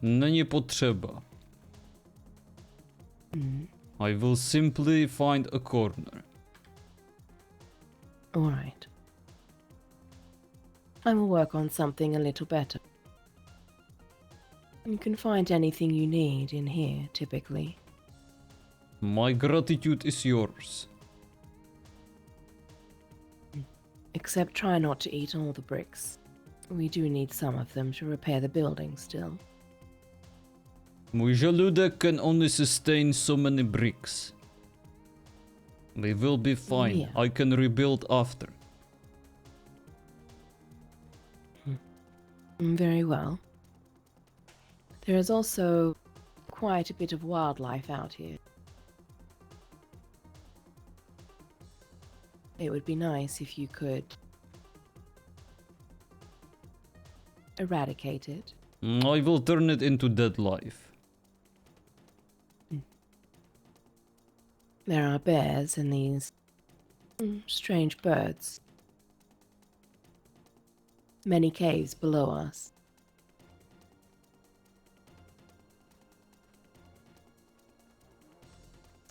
Nie potrzeba. I will simply find a corner. All right. I will work on something a little better. You can find anything you need in here, typically. My gratitude is yours. Except try not to eat all the bricks. We do need some of them to repair the building still. Mój żołądek can only sustain so many bricks. We will be fine. Yeah. I can rebuild after. Very well. There is also quite a bit of wildlife out here. It would be nice if you could eradicate it. I will turn it into dead life. There are bears and these strange birds. Many caves below us.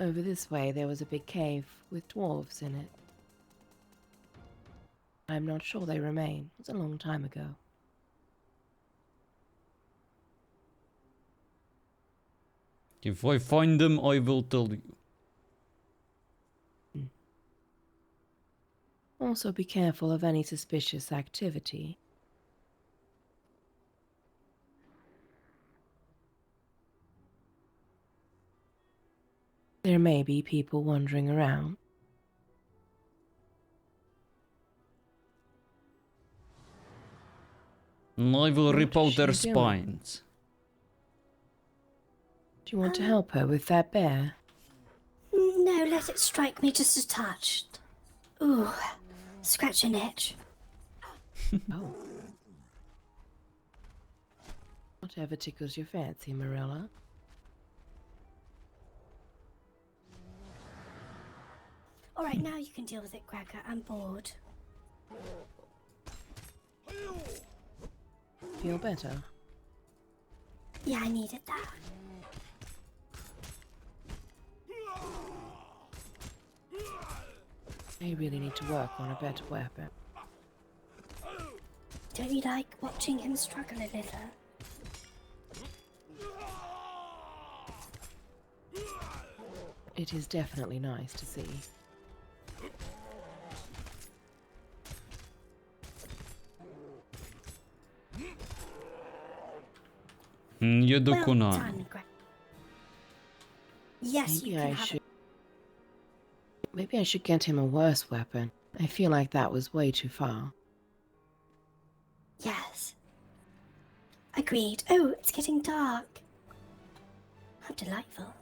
Over this way there was a big cave with dwarves in it. I'm not sure they remain. It was a long time ago. If I find them, I will tell you. Also be careful of any suspicious activity. There may be people wandering around. I will rip What out is their she doing? spines. Do you want to help her with that bear? No, let it strike me just a touch. Ooh, scratch an itch. Oh. Whatever tickles your fancy, Marilla. All right, now you can deal with it, Gregor. I'm bored. Feel better? Yeah, I needed that. I really need to work on a better weapon. Don't you like watching him struggle a little? It is definitely nice to see. Nie Well dokonane. done, Gregor. Yes, Maybe you can I have should. it. Maybe I should get him a worse weapon. I feel like that was way too far. Yes. Agreed. Oh, it's getting dark. How delightful.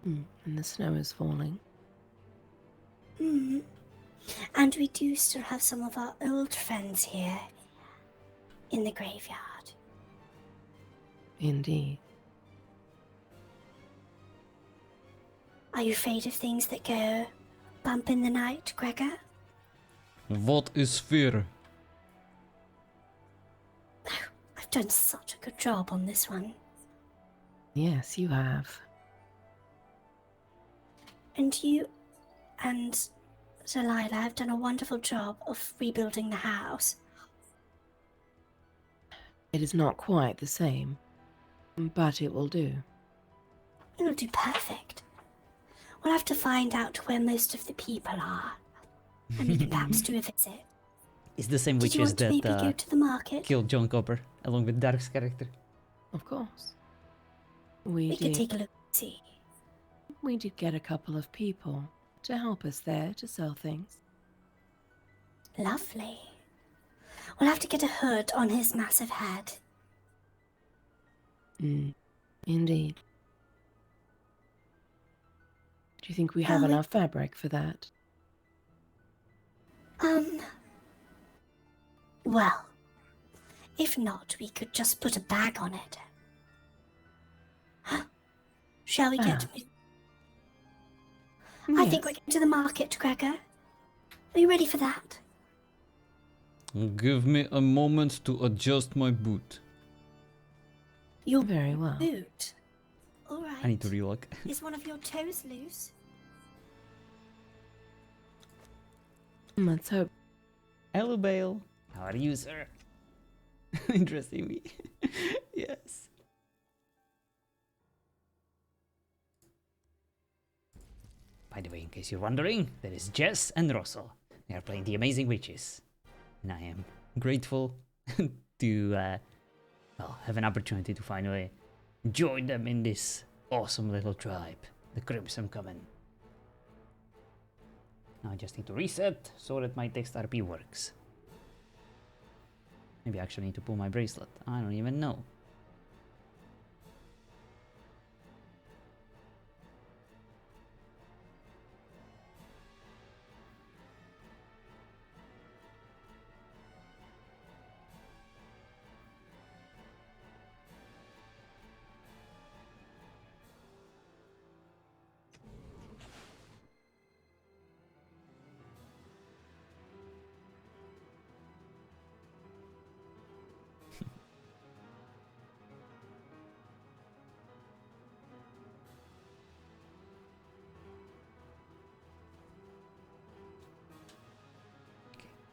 And the snow is falling. And we do still have some of our old friends here in the graveyard. Indeed. Are you afraid of things that go bump in the night, Gregor? What is fear? I've done such a good job on this one. Yes, you have. And you and Delilah have done a wonderful job of rebuilding the house. It is not quite the same, but it will do. It'll do perfect. We'll have to find out where most of the people are, and we can perhaps do a visit. It's the same Did you witches want to maybe go that to the market? killed John Copper, along with Dark's character. Of course. We We could did. take a look and see. We did get a couple of people to help us there to sell things. Lovely. We'll have to get a hood on his massive head. Indeed. Do you think we have Well, enough fabric for that? Well, if not, we could just put a bag on it. Shall we get... I think we're going to the market, Gregor. Are you ready for that? Give me a moment to adjust my boot. Your Very well. boot. All right. I need to relook. Is one of your toes loose? Let's hope. Hello, Bale. How are you, sir? Interesting me. Yes. By the way, in case you're wondering, there is Jess and Russell. They are playing the Amazing Witches. And I am grateful to well, have an opportunity to finally join them in this awesome little tribe, the Crimson Coven. Now I just need to reset so that my text RP works. Maybe I actually need to pull my bracelet. I don't even know.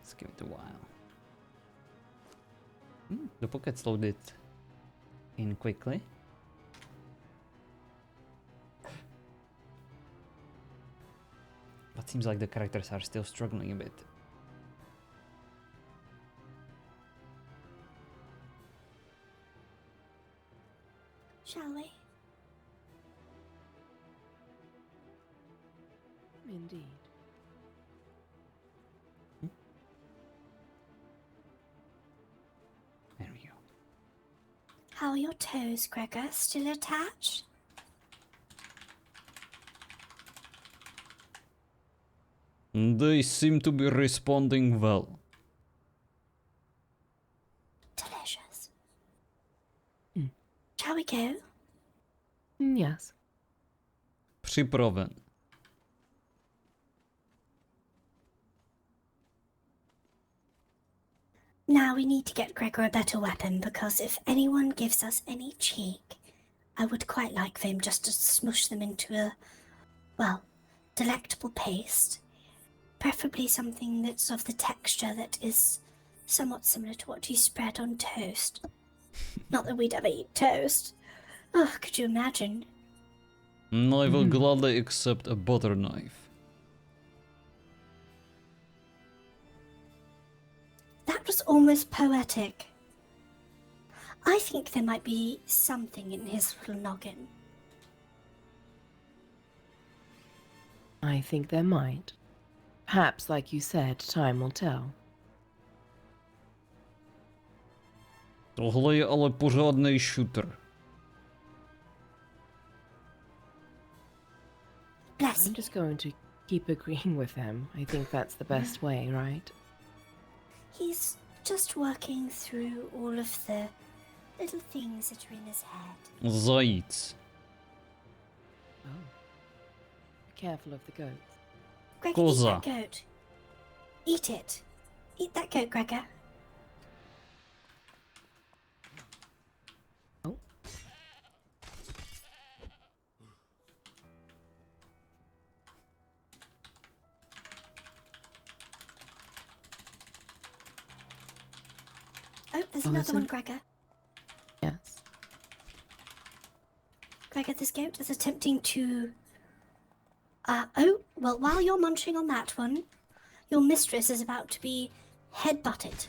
Let's give it a while. The book gets loaded in quickly. But seems like the characters are still struggling a bit. Shall we? Indeed. There we go. How are your toes, Gregor? Still attached? They seem to be responding well. Delicious. Mm. Shall we go? Yes. Připraven. Now we need to get Gregor a better weapon, because if anyone gives us any cheek, I would quite like for him just to smush them into a, well, delectable paste. Preferably something that's of the texture that is somewhat similar to what you spread on toast. Not that we'd ever eat toast. Oh, could you imagine? I will gladly accept a butter knife. That was almost poetic. I think there might be something in his little noggin. I think there might. Perhaps, like you said, time will tell. Tohle je ale pořádnej shooter. Bless I'm you. just going to keep agreeing with him. I think that's the best way, right? He's just working through all of the little things that are in his head. Zajíc. Oh. Be careful of the goats. Gregor, Koza. eat that goat. Eat it. Eat that goat, Gregor. Oh. Oh, there's Oh, another is one, it? Gregor. Yes. Gregor, this goat is attempting to... oh, well, while you're munching on that one, your mistress is about to be headbutted.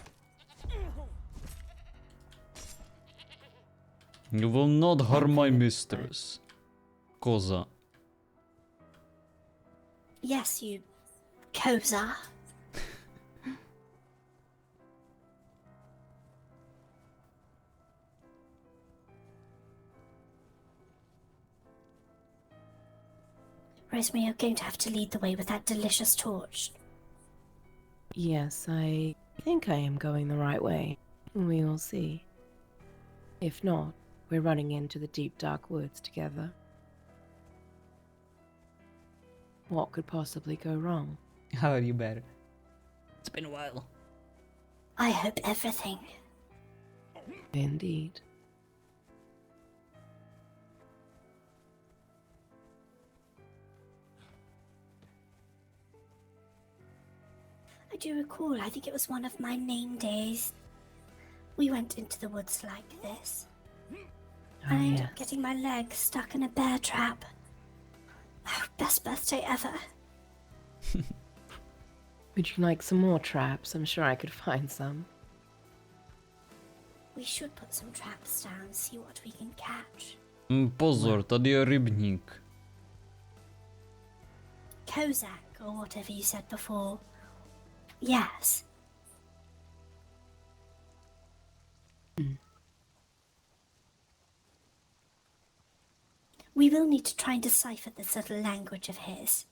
You will not harm my mistress. Koza. Yes, you... Koza. Rosemary, you're going to have to lead the way with that delicious torch. Yes, I think I am going the right way. We will see. If not, we're running into the deep dark woods together. What could possibly go wrong? How are you, Bear? It's been a while. I hope everything. Indeed. I do recall, I think it was one of my name days. We went into the woods like this. Oh, And I ended yes. up getting my leg stuck in a bear trap. Oh, best birthday ever. Would you like some more traps? I'm sure I could find some. We should put some traps down, see what we can catch. Pozor, tady je rybník. Kozak, or whatever you said before. Yes. We will need to try and decipher this little language of his.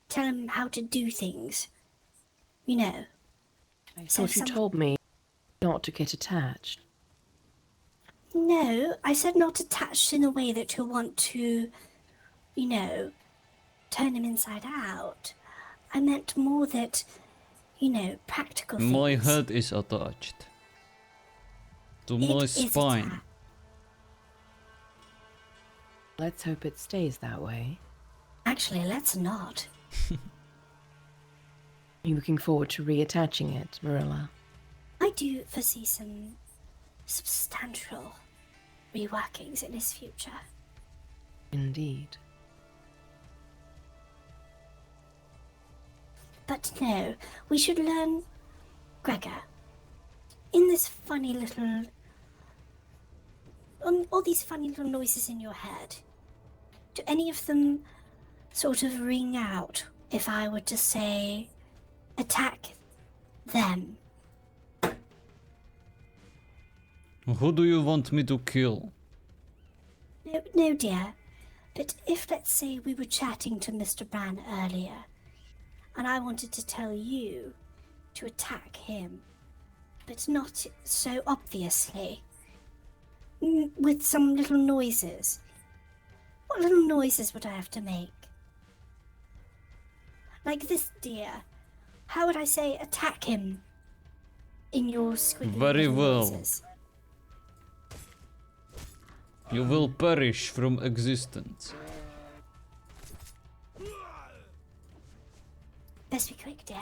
Tell him how to do things. You know. I So thought you told me not to get attached. No, I said not attached in a way that you'll want to, you know, turn him inside out. I meant more that, you know, practical things. My head is attached to my It is spine. attached. Let's hope it stays that way. Actually, let's not. Are you looking forward to reattaching it, Marilla? I do foresee some substantial reworkings in his future. Indeed. But no, we should learn, Gregor, in this funny little... all these funny little noises in your head, do any of them sort of ring out if I were to say, attack them? Who do you want me to kill? No, dear. But if, let's say, we were chatting to Mr. Bran earlier, and I wanted to tell you to attack him, but not so obviously, with some little noises. What little noises would I have to make? Like this, dear. How would I say attack him in your squiggly Very little well. noises? You will perish from existence. Best be quick, dear.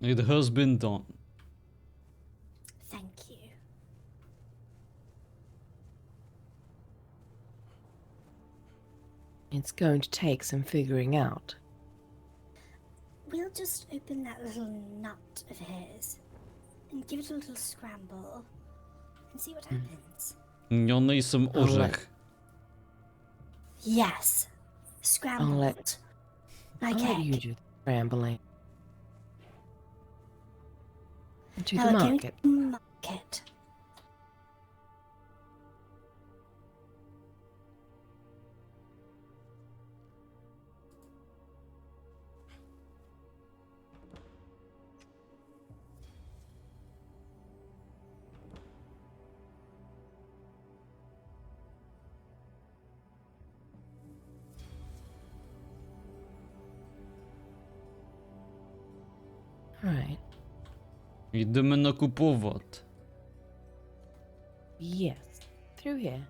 It has been done. Thank you. It's going to take some figuring out. We'll just open that little nut of his and give it a little scramble and see what happens. You'll need some I'll let- orzech. Yes, scrambled. I'll Like let you egg. do the scrambling. To Now the we're going market. to the market. Right. Idziemy nakupować. Yes. Through here.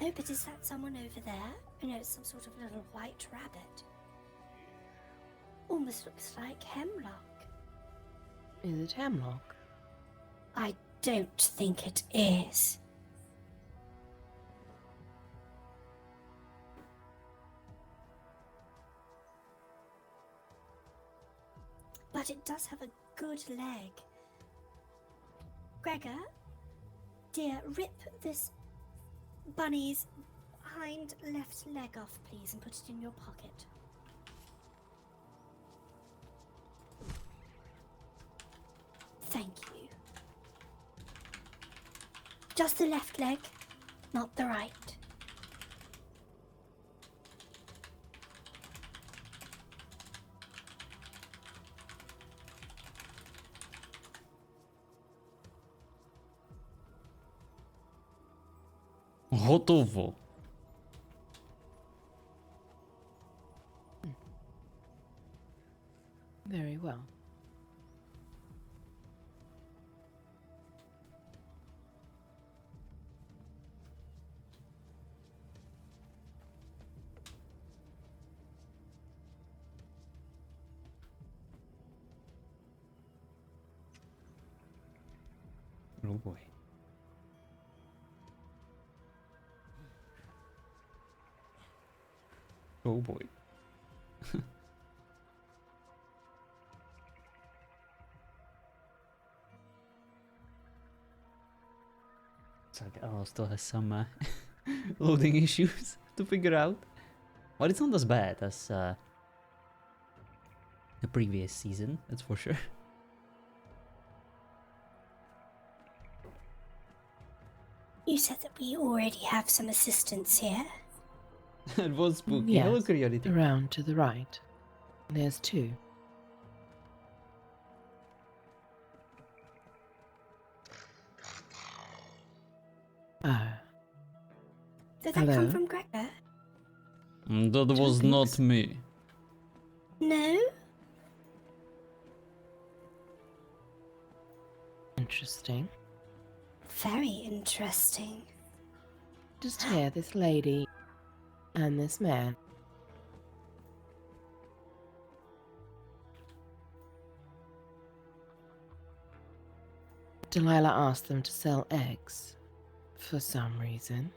Oh, but is that someone over there? Oh no, it's some sort of little white rabbit. Almost looks like Hemlock. Is it Hemlock? I don't think it is. But it does have a good leg. Gregor, dear, rip this bunny's hind left leg off, please, and put it in your pocket. Thank you. Just the left leg, not the right. Gotowo. Very well. Oh boy. Oh boy. It's like still has some loading issues to figure out. But it's not as bad as the previous season, that's for sure. You said that we already have some assistants here. It was spooky. Yes, Hello, Curiosity. around to the right. There's 2. Oh, Did that come Hello? from Gregor? That was not Thanks. me. No? interesting. Very interesting. Just here, this lady and this man. Delilah asked them to sell eggs for some reason.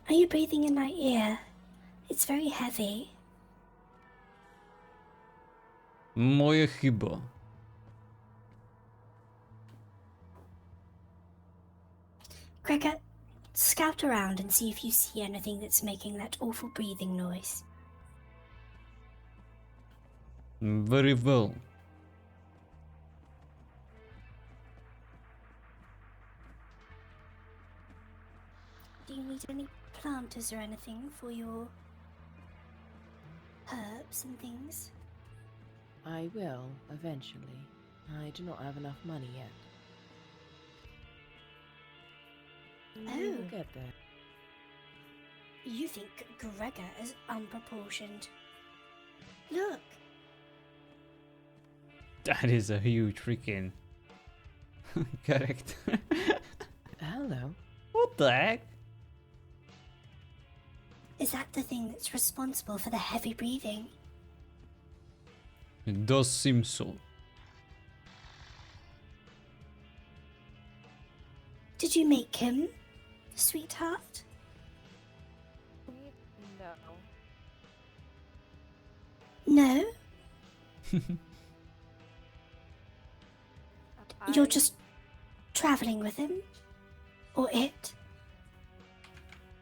Are you breathing in my ear? It's very heavy. Moja chyba. Gregor, scout around and see if you see anything that's making that awful breathing noise. Very well. Do you need any planters or anything for your herbs and things? I will, eventually. I do not have enough money yet. We will Oh. get there. You think Gregor is unproportioned. Look, That is a huge freaking character. Hello. What the heck? is that the thing that's responsible for the heavy breathing? It does seem so. Did you make him, sweetheart? No. No? You're just traveling with him? Or it?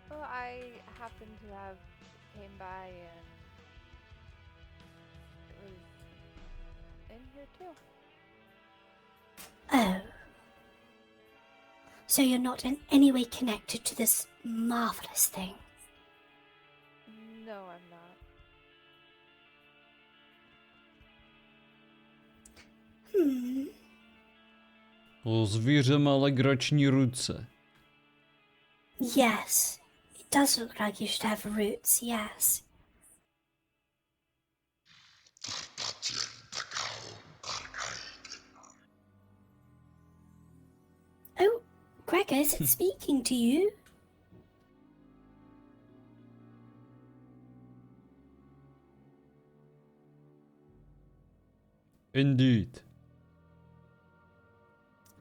Well, I happen to have came by and it was in here too. Oh. So you're not in any way connected to this marvelous thing? No, I'm not. To zvíře má legrační ruce. Yes. It does look like you should have roots, yes. Oh, Gregor, is it speaking to you? Indeed.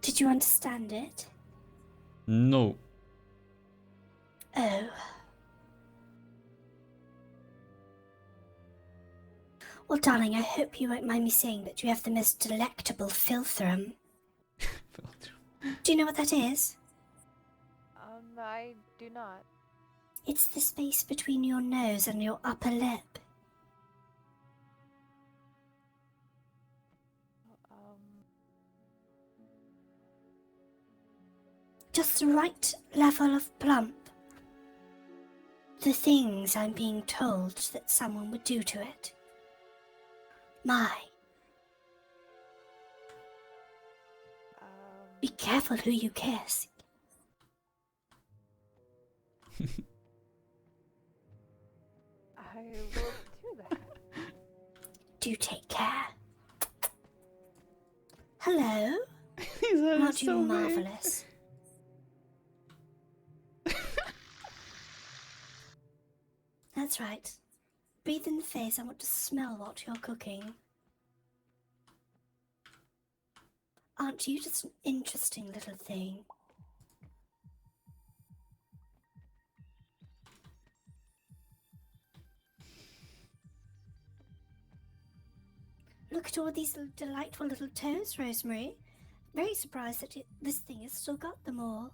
Did you understand it? No. Oh. Well, darling, I hope you won't mind me saying that you have the most delectable philtrum. Do you know what that is? I do not. It's the space between your nose and your upper lip. Just the right level of plump. The things I'm being told that someone would do to it. My. Be careful who you kiss. I will do that. Do take care. Hello? These are Aren't you so weird. marvelous? That's right. Breathe in the face. I want to smell what you're cooking. Aren't you just an interesting little thing? Look at all these delightful little toes, Rosemary. Very surprised that this thing has still got them all.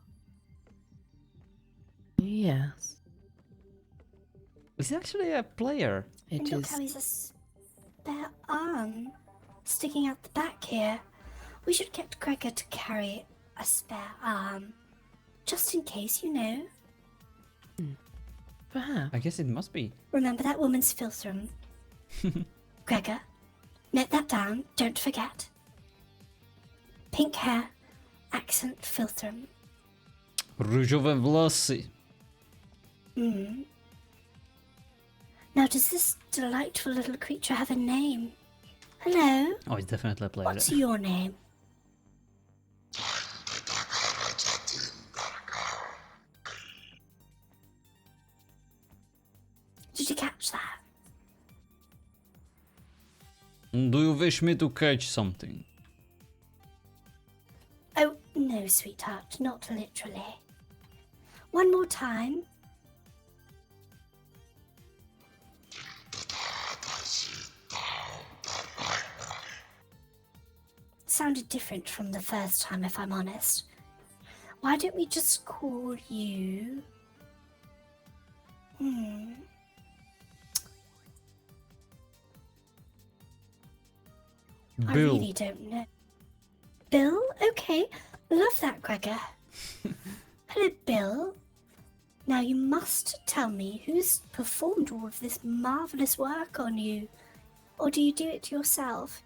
Yes, He's actually a player. it And look is. how he's a spare arm sticking out the back here. We should get Gregor to carry a spare arm. Just in case, you know. Perhaps. I guess it must be. Remember that woman's filthrum. Gregor, note that down, don't forget. Pink hair, accent filthrum. Różowe włosy. Now, does this delightful little creature have a name? Hello, Oh, it's definitely a player. what's your name? Did you catch that? Do you wish me to catch something? Oh, no, sweetheart, not literally. One more time. Sounded different from the first time, if I'm honest. Why don't we just call you... I Bill. really don't know. Bill? Okay. Love that, Gregor. Hello, Bill. Now you must tell me who's performed all of this marvellous work on you. Or do you do it yourself?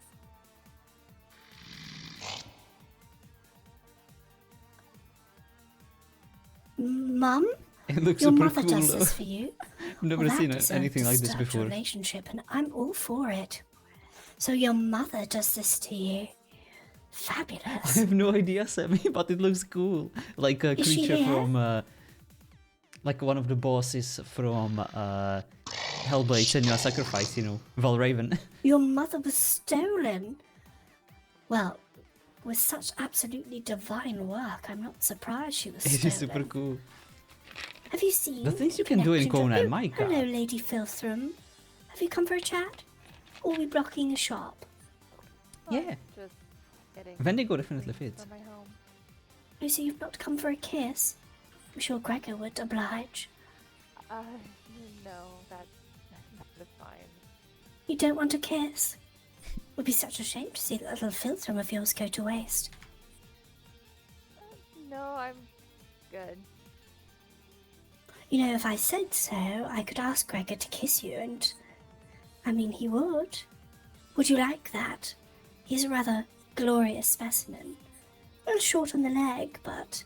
Mum? It looks Your super mother cool does though. this for you? I've never Well, that seen deserves anything like this disturbed before. relationship, and I'm all for it. So your mother does this to you? I Fabulous. have no idea, Sammy, but it looks cool. Like a Is she creature here? from, like one of the bosses from Hellblade: Senua's Sacrifice, you know, Valraven. Your mother was stolen. Well, with such absolutely divine work, I'm not surprised she was It stolen. is super cool. Have you seen The things you can do in connection to- Conan, Oh, my hello, god. Lady Filthrum. Have you come for a chat? Or are we blocking a shop? Well, Yeah. Just getting Vendigo definitely things fits. for my home. Oh, so you've not come for a kiss? I'm sure Gregor would oblige. No, that's fine. You don't want a kiss? Would be such a shame to see that little Filthrum of yours go to waste. No, I'm good. You know, if I said so, I could ask Gregor to kiss you, and I mean, he would. Would you like that? He's a rather glorious specimen. A little short on the leg, but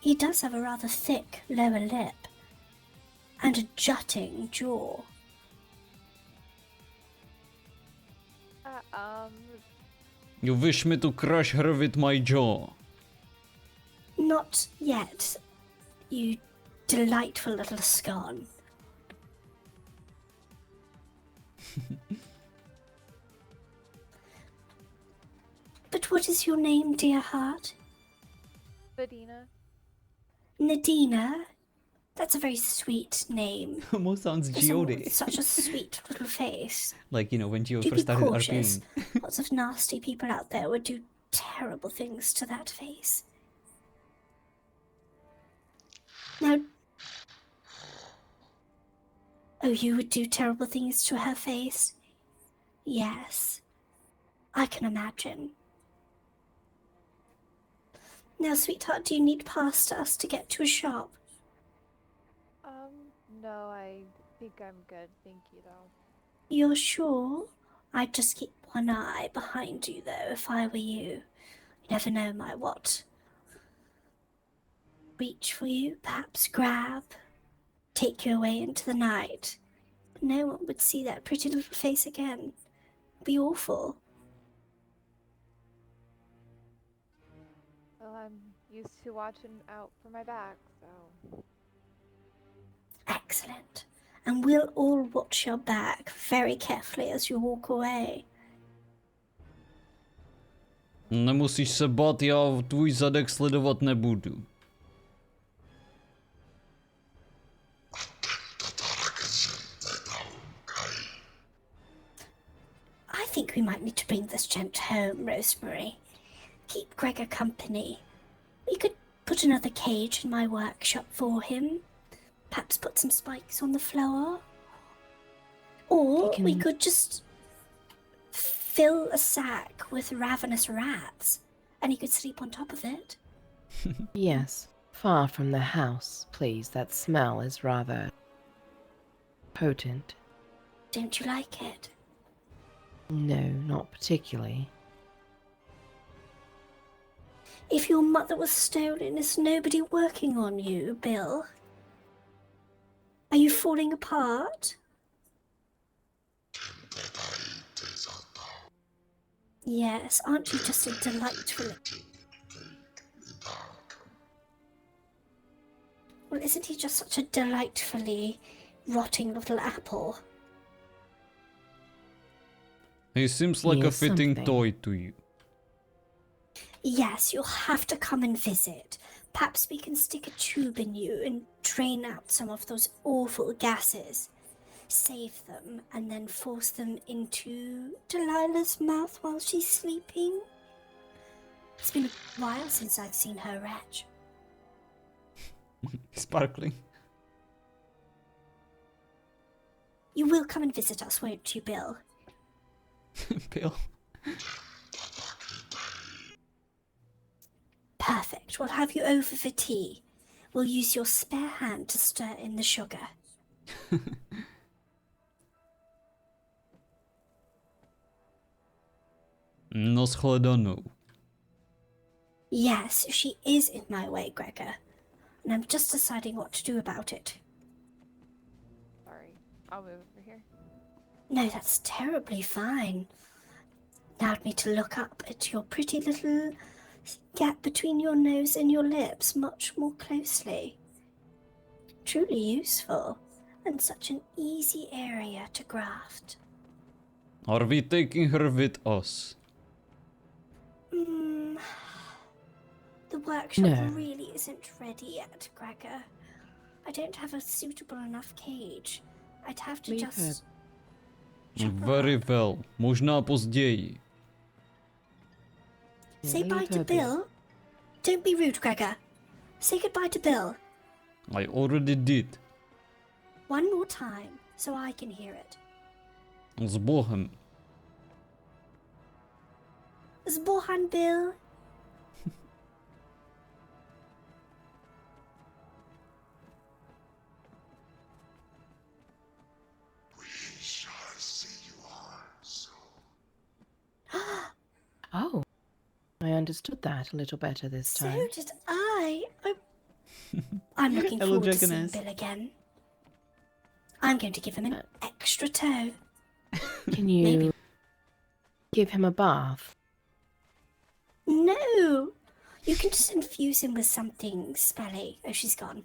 he does have a rather thick lower lip and a jutting jaw. You wish me to crush her with my jaw. Not yet, you delightful little scone. But what is your name, dear heart? Badina? Nadina? That's a very sweet name. Almost sounds For someone Geode. with such a sweet little face. Like, you know, when Geo Do first be started cautious. RPing. Lots of nasty people out there would do terrible things to that face. Now... Oh, you would do terrible things to her face? Yes. I can imagine. Now, sweetheart, do you need past us to get to a shop? No, I think I'm good. Thank you, though. You're sure? I'd just keep one eye behind you, though, if I were you. You never know my what. Reach for you, perhaps grab, take you away into the night. No one would see that pretty little face again. It'd be awful. Well, I'm used to watching out for my back, so... Excellent. and we'll all watch your back very carefully as you walk away. Nemusíš se bát, já tvůj zadek sledovat nebudu. I think we might need to bring this gent home, Rosemary. Keep Gregor company. We could put another cage in my workshop for him. Perhaps put some spikes on the floor. Or we could just fill a sack with ravenous rats, and he could sleep on top of it. Yes, far from the house, please. That smell is rather potent. Don't you like it? No, not particularly. If your mother was stolen, is nobody working on you, Bill? Are you falling apart? Yes, aren't you just a delightfully... Well, isn't he just such a delightfully rotting little apple? He seems like He a is fitting something. toy to you. Yes, you'll have to come and visit. Perhaps we can stick a tube in you and drain out some of those awful gases. Save them and then force them into Delilah's mouth while she's sleeping. It's been a while since I've seen her retch. Sparkling. You will come and visit us, won't you, Bill? Bill. Perfect. We'll have you over for tea. We'll use your spare hand to stir in the sugar. Nashledanou. Yes, she is in my way, Gregor. And I'm just deciding what to do about it. Sorry. I'll move over here. No, that's terribly fine. Now I need to look up at your pretty little gap between your nose and your lips much more closely. Truly useful, and such an easy area to graft. Are we taking her with us? The workshop No. really isn't ready yet, Gregor. I don't have a suitable enough cage. I'd have to Leave just... chop her Very up. well. Možná později. Say leave bye to her be. Bill. Don't be rude, Gregor. Say goodbye to Bill. I already did. One more time, so I can hear it. S Bohem. Zbohan, Bill. Oh, I understood that a little better this So time. did I. I'm looking Hello, forward to seeing Dragoness. Bill again. I'm going to give him an extra toe. Can you Maybe. give him a bath? No! You can just infuse him with something smelly. Oh, she's gone.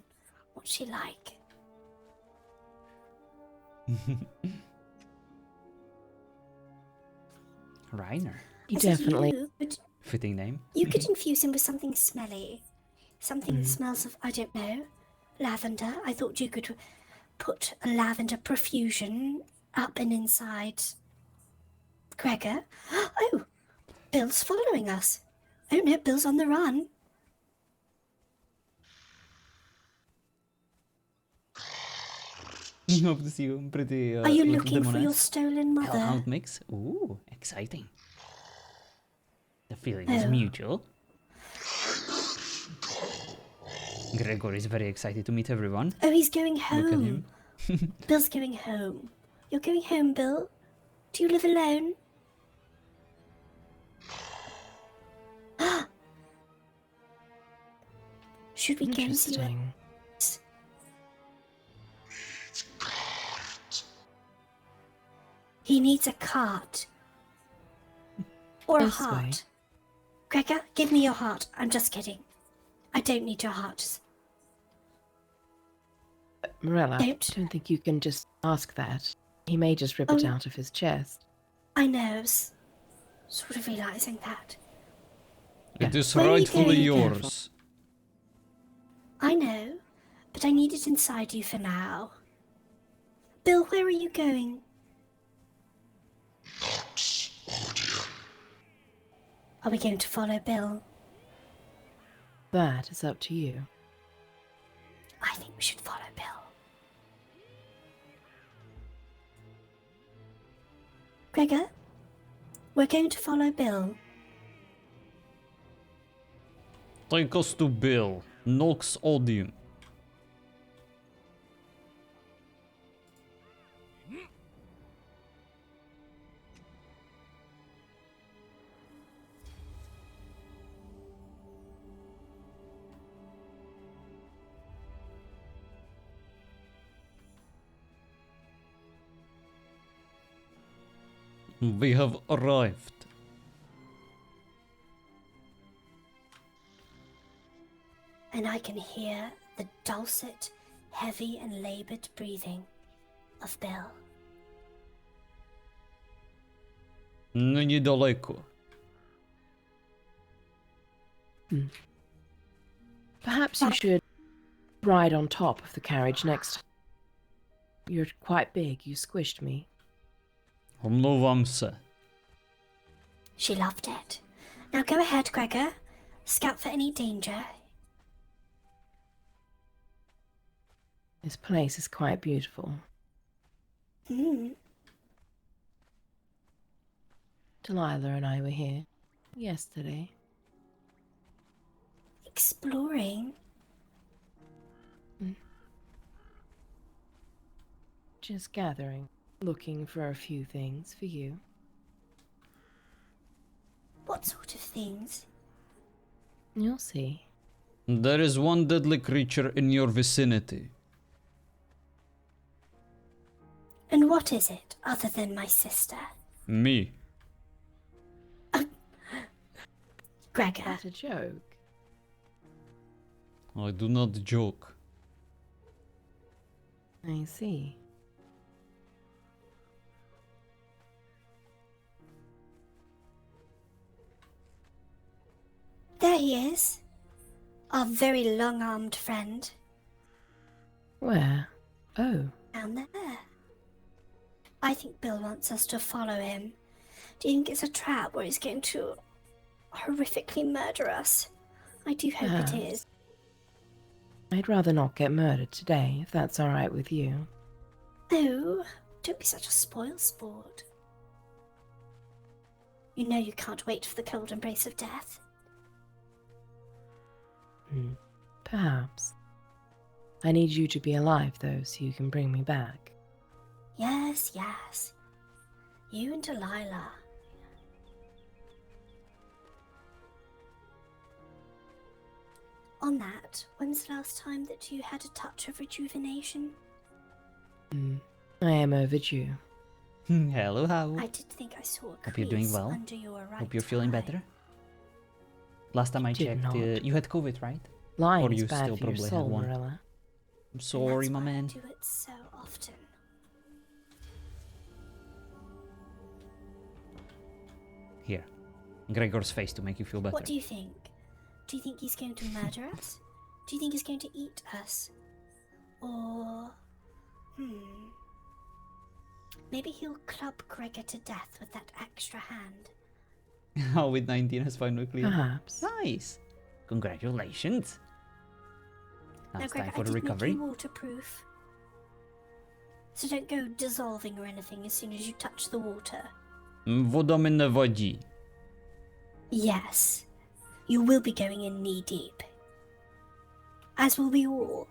What's she like? Reiner. He I said definitely. Fitting name. You could infuse him with something smelly. Something that smells of, I don't know, lavender. I thought you could put a lavender profusion up and inside Gregor. Oh, Bill's following us. Oh no, Bill's on the run. Hope to see you. Pretty. Are you little looking for your demoness. stolen mother? Hellhound mix. Ooh, exciting. The feeling is Oh. mutual. Gregor is very excited to meet everyone. Oh, he's going Look at home. him. Bill's going home. You're going home, Bill? Do you live alone? Should we go and see what... Interesting. He needs a cart. Or a This way. heart. Gregor, give me your heart. I'm just kidding. I don't need your heart. Morella, I Don't. don't think you can just ask that. He may just rip it Oh. out of his chest. I know, I was sort of realizing that. It Yeah. is Where are you rightfully going? yours. I know, but I need it inside you for now. Bill, where are you going? Are we going to follow Bill? That is up to you. I think we should follow Bill. Gregor, we're going to follow Bill. Take us to Bill. Nox Odium. We have arrived. And I can hear the dulcet, heavy and laboured breathing of Bill. Недалeko. Perhaps you should ride on top of the carriage next time. You're quite big. You squished me. Omlouvám se. She loved it. Now go ahead, Gregor. Scout for any danger. This place is quite beautiful. Delilah and I were here yesterday. Exploring. Just gathering, looking for a few things for you. What sort of things? You'll see. There is one deadly creature in your vicinity. And what is it, other than my sister? Me. Gregor. That's a joke. I do not joke. I see. There he is. Our very long-armed friend. Where? Oh, Down there. I think Bill wants us to follow him. Do you think it's a trap where he's going to horrifically murder us? I do hope it Perhaps. is. I'd rather not get murdered today, if that's all right with you. Oh, don't be such a spoil sport. You know you can't wait for the cold embrace of death. Perhaps. I need you to be alive, though, so you can bring me back. Yes, yes. You and Delilah. On that, when was the last time that you had a touch of rejuvenation? I am overdue. Hello, how? I did think I saw a Hope you're doing crease well. under your right Hope you're feeling eye. better. Last time I did checked, not. you had COVID, right? Lying you is bad still for your probably soul, have one. Marilla. I'm And sorry, that's my why man. I do it so often. Here, Gregor's face to make you feel better. What do you think? Do you think he's going to murder us? Do you think he's going to eat us? Or... Maybe he'll club Gregor to death with that extra hand. Oh, with 19 has finally cleared. Perhaps. Nice. Congratulations. Now Now, it's time Gregor, for I the did make recovery. you waterproof. So don't go dissolving or anything as soon as you touch the water. Woda mnie nie wodzi. Yes, you will be going in knee deep. As will we all.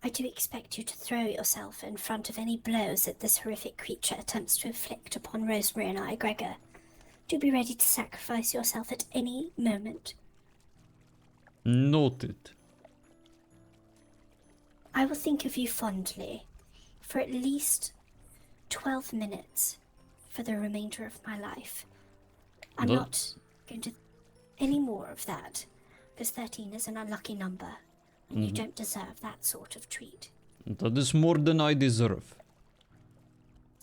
I do expect you to throw yourself in front of any blows that this horrific creature attempts to inflict upon Rosemary and I, Gregor. Do be ready to sacrifice yourself at any moment. Noted. I will think of you fondly for at least 12 minutes for the remainder of my life. I'm That- not going to any more of that, because 13 is an unlucky number, and you don't deserve that sort of treat. That is more than I deserve.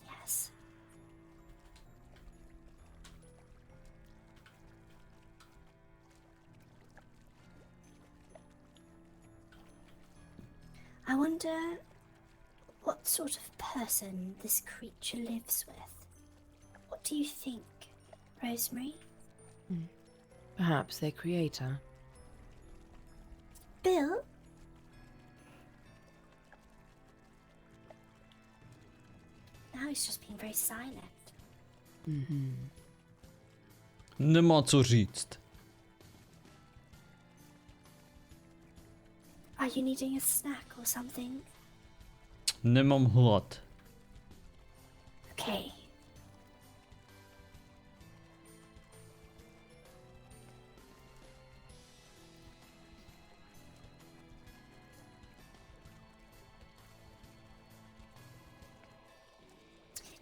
Yes. I wonder what sort of person this creature lives with. What do you think, Rosemary? Perhaps their creator. Bill? Now he's just being very silent. Nemá co říct. Are you needing a snack or something? Nemám hlad. Okay.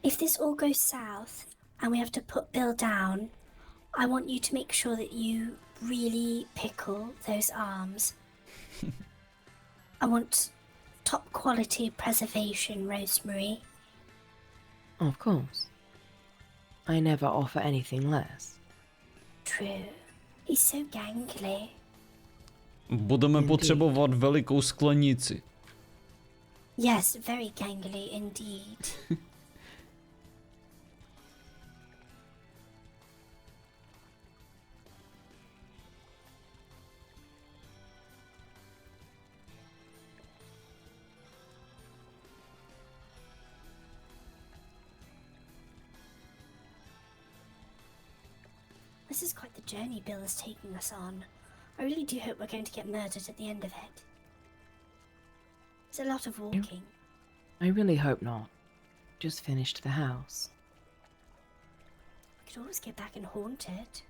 If this all goes south and we have to put Bill down, I want you to make sure that you really pickle those arms. I want top quality preservation, Rosemary. Of course. I never offer anything less. True. He's so gangly. Budeme potřebovat velikou sklenici. Yes, very gangly indeed. This is quite the journey Bill is taking us on. I really do hope we're going to get murdered at the end of it. It's a lot of walking. I really hope not. Just finished the house. We could always get back and haunt it.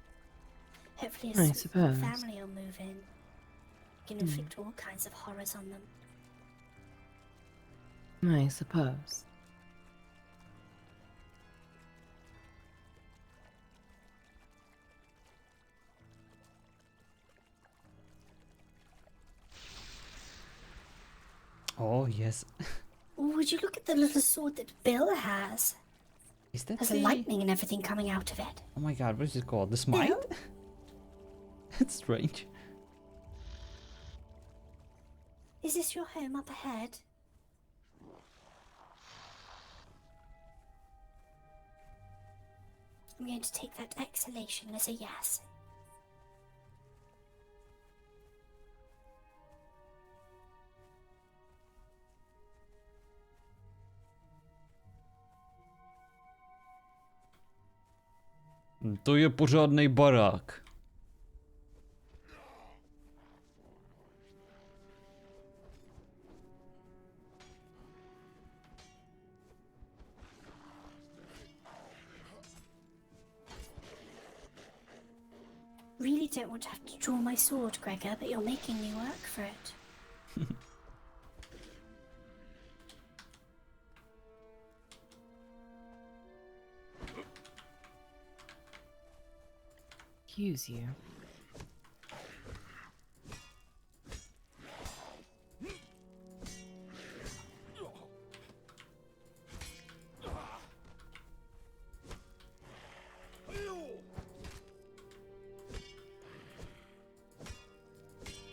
Hopefully I a suppose. family will move in. We can inflict all kinds of horrors on them. I suppose. Oh, yes. Would you look at the little sword that Bill has? Is that There's a... lightning and everything coming out of it. Oh my god, what is it called? The smite? Bill? That's strange. Is this your home up ahead? I'm going to take that exhalation as a yes. To je pořádnej barák. Really don't want to have to draw my sword, Gregor, but you're making me work for it. Excuse you.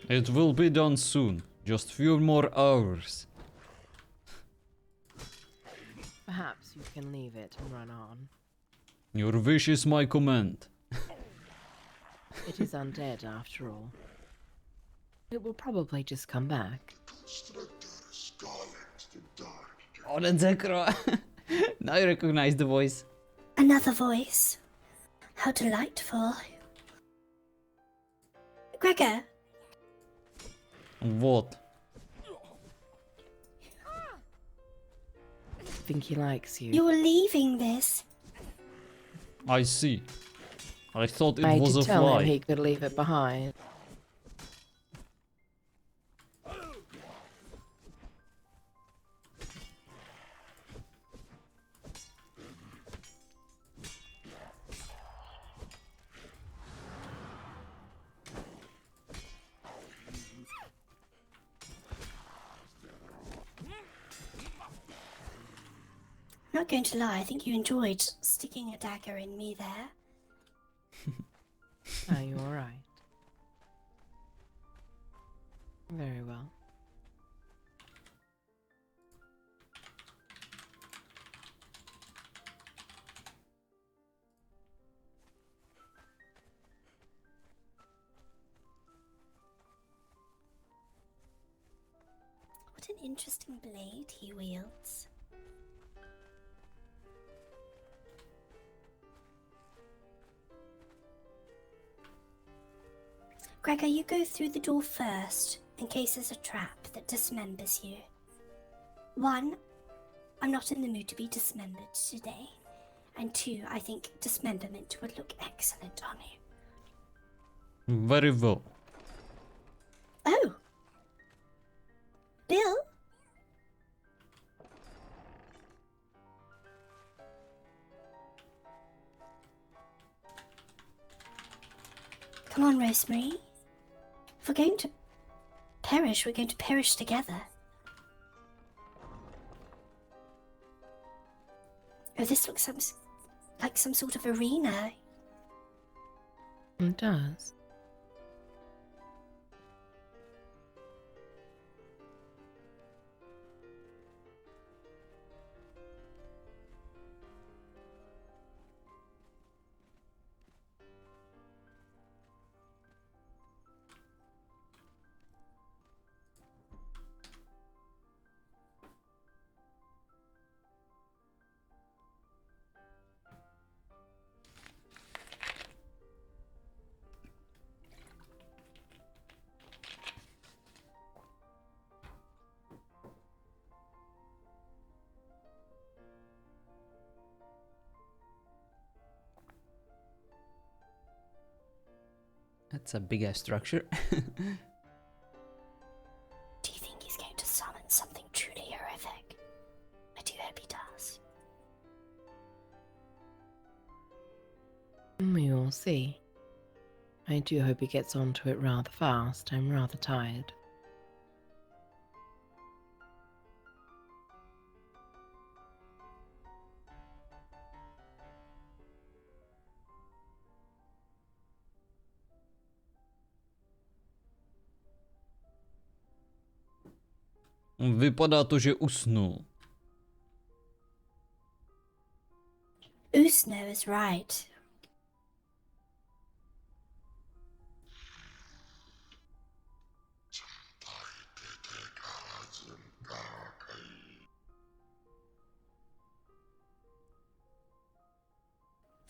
It will be done soon. Just few more hours. Perhaps you can leave it and run on. Your wish is my command. It is undead after all. It will probably just come back. Oh, that's Zekro. Now I recognize the voice. Another voice. How delightful. Gregor, What? Think he likes you. you're leaving this. I see. I thought it I was did a tell him fly. he could leave it behind. Not going to lie, I think you enjoyed sticking a dagger in me there. Are you alright? Very well. What an interesting blade he wields. Gregor, you go through the door first, in case there's a trap that dismembers you. 1, I'm not in the mood to be dismembered today. And 2, I think dismemberment would look excellent on you. Very well. Oh! Bill? Come on, Rosemary. If we're going to perish, we're going to perish together. Oh, this looks like some sort of arena. It does. That's a big ass structure. Do you think he's going to summon something truly horrific? I do hope he does. We will see. I do hope he gets onto it rather fast. I'm rather tired. Vypadá to, že usnul. Usno is right.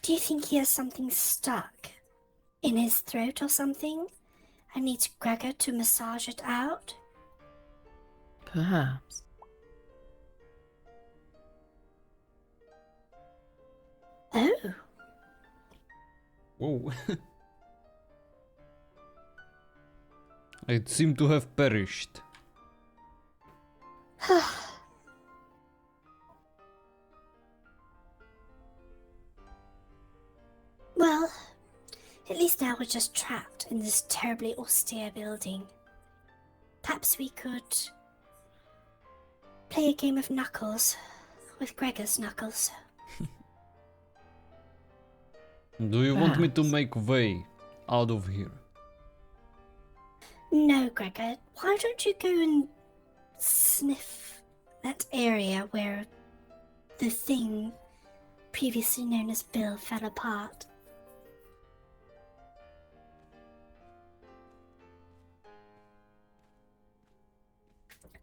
Do you think he has something stuck in his throat or something and needs Gregor to massage it out? Perhaps. Oh, Whoa. It seemed to have perished. well, at least now we're just trapped in this terribly austere building. Perhaps we could play a game of knuckles with Gregor's knuckles. Do you want me to Perhaps. make way out of here? No, Gregor, why don't you go and sniff that area where the thing previously known as Bill fell apart?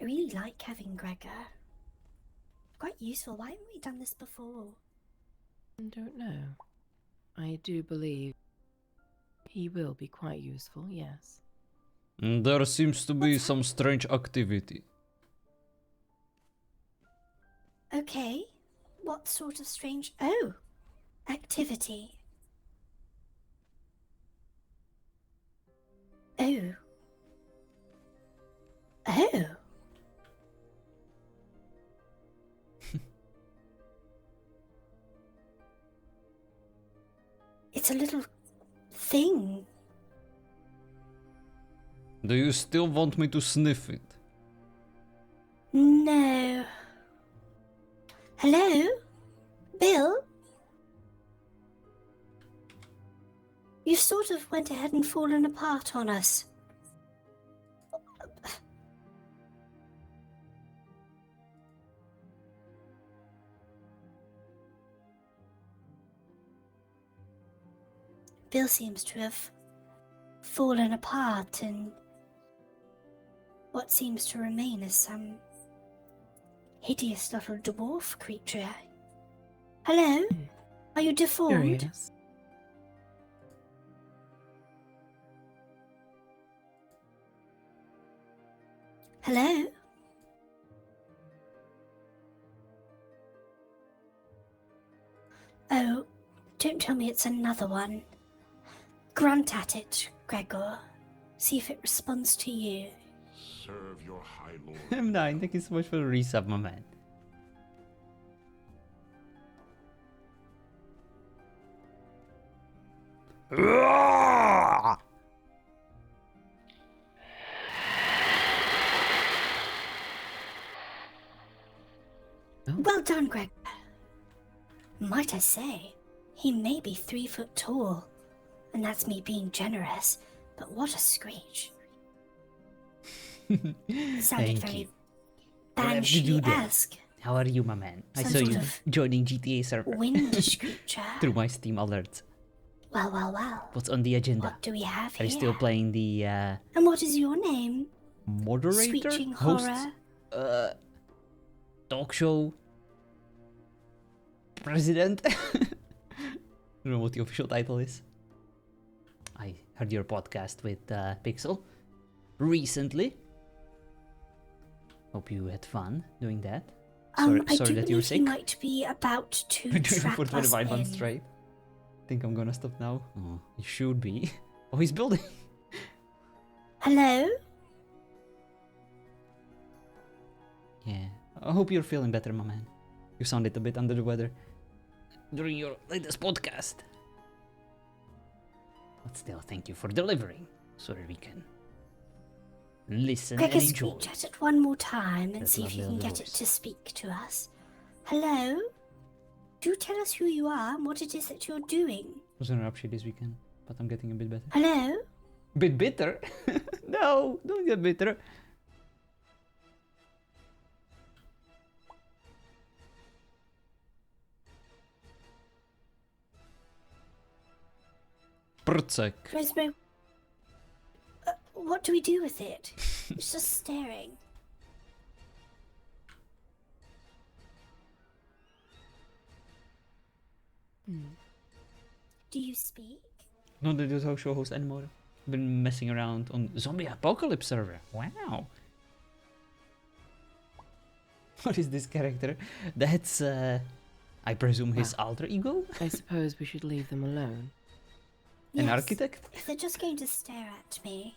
I really like having Gregor. Quite useful. Why haven't we done this before? I don't know. I do believe he will be quite useful, yes. There seems to be some strange activity. Okay. What sort of strange... Oh! Activity. Oh. Oh. It's a little thing. Do you still want me to sniff it? No. Hello? Bill? You sort of went ahead and fallen apart on us. Bill seems to have fallen apart, and what seems to remain is some hideous little dwarf creature. Hello? Are you deformed? Curious. Hello? Oh, don't tell me it's another one. Grunt at it, Gregor. See if it responds to you. Serve your high lord. M9, thank you so much for the resub, my man. Well done, Gregor. Might I say, he may be 3 foot tall, and that's me being generous, but what a screech. It sounded Thank very you. Whatever you do there. banshee-esque. How are you, my man? I Some saw sort you of joining GTA server Windish creature. through my Steam alerts. Well, well, well. What's on the agenda? What do we have Are here? you still playing the And what is your name? moderator? Screeching Host? horror. Talk show? President? I don't know what the official title is. I heard your podcast with Pixel recently. Hope you had fun doing that. Sorry, I sorry do that you were believe he sick. might be about to We're doing it trap for us 25 months in. straight. Think I'm gonna stop now? Oh, you should be. Oh, he's building. Hello? Yeah. I hope you're feeling better, my man. You sounded a bit under the weather during your latest podcast. But still, thank you for delivering so that we can listen Gregor, and enjoy. screech at it one more time and That see if you lovely can little get it voice. to speak to us. Hello? Do tell us who you are and what it is that you're doing. Was an upshot this weekend, but I'm getting a bit better. Hello? Bit bitter? No, don't get bitter. Prcek. Rosemary, what do we do with it? It's just staring. Do you speak? Not the talk show host anymore. Been messing around on Zombie Apocalypse server. Wow. What is this character? That's, I presume his alter ego? I suppose we should leave them alone. An Yes. architect? If they're just going to stare at me,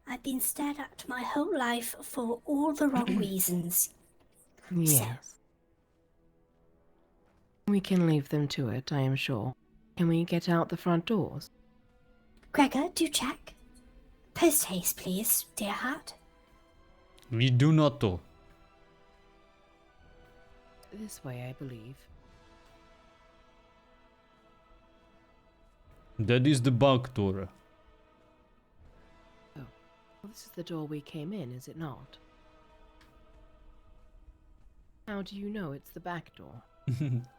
I've been stared at my whole life for all the wrong reasons. Yes. We can leave them to it, I am sure. Can we get out the front doors? Gregor, do check. Post haste, please, dear heart. We do not do. This way, I believe. That is the back door. Well, this is the door we came in, is it not? How do you know it's the back door?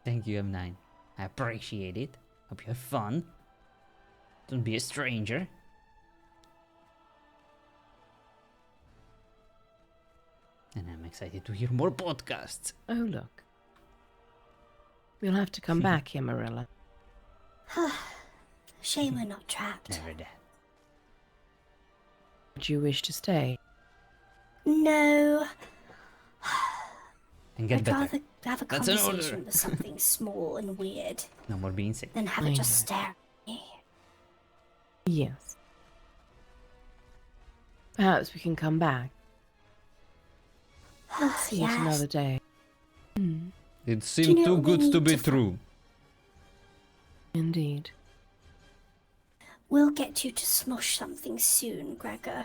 Thank you, M9. I appreciate it. Hope you have fun. Don't be a stranger. And I'm excited to hear more podcasts. Oh, look. We'll have to come back here, Marilla. Shame we're not trapped. Never that. Would you wish to stay? No, And get I'd better. rather have a That's an conversation order. with something small and weird No more being sick. than have I it just know. stare at me. Yes. Perhaps we can come back. Let's see Yes. it another day. Hmm. It you seemed know too what we good to need be to true. Indeed. We'll get you to smush something soon, Gregor.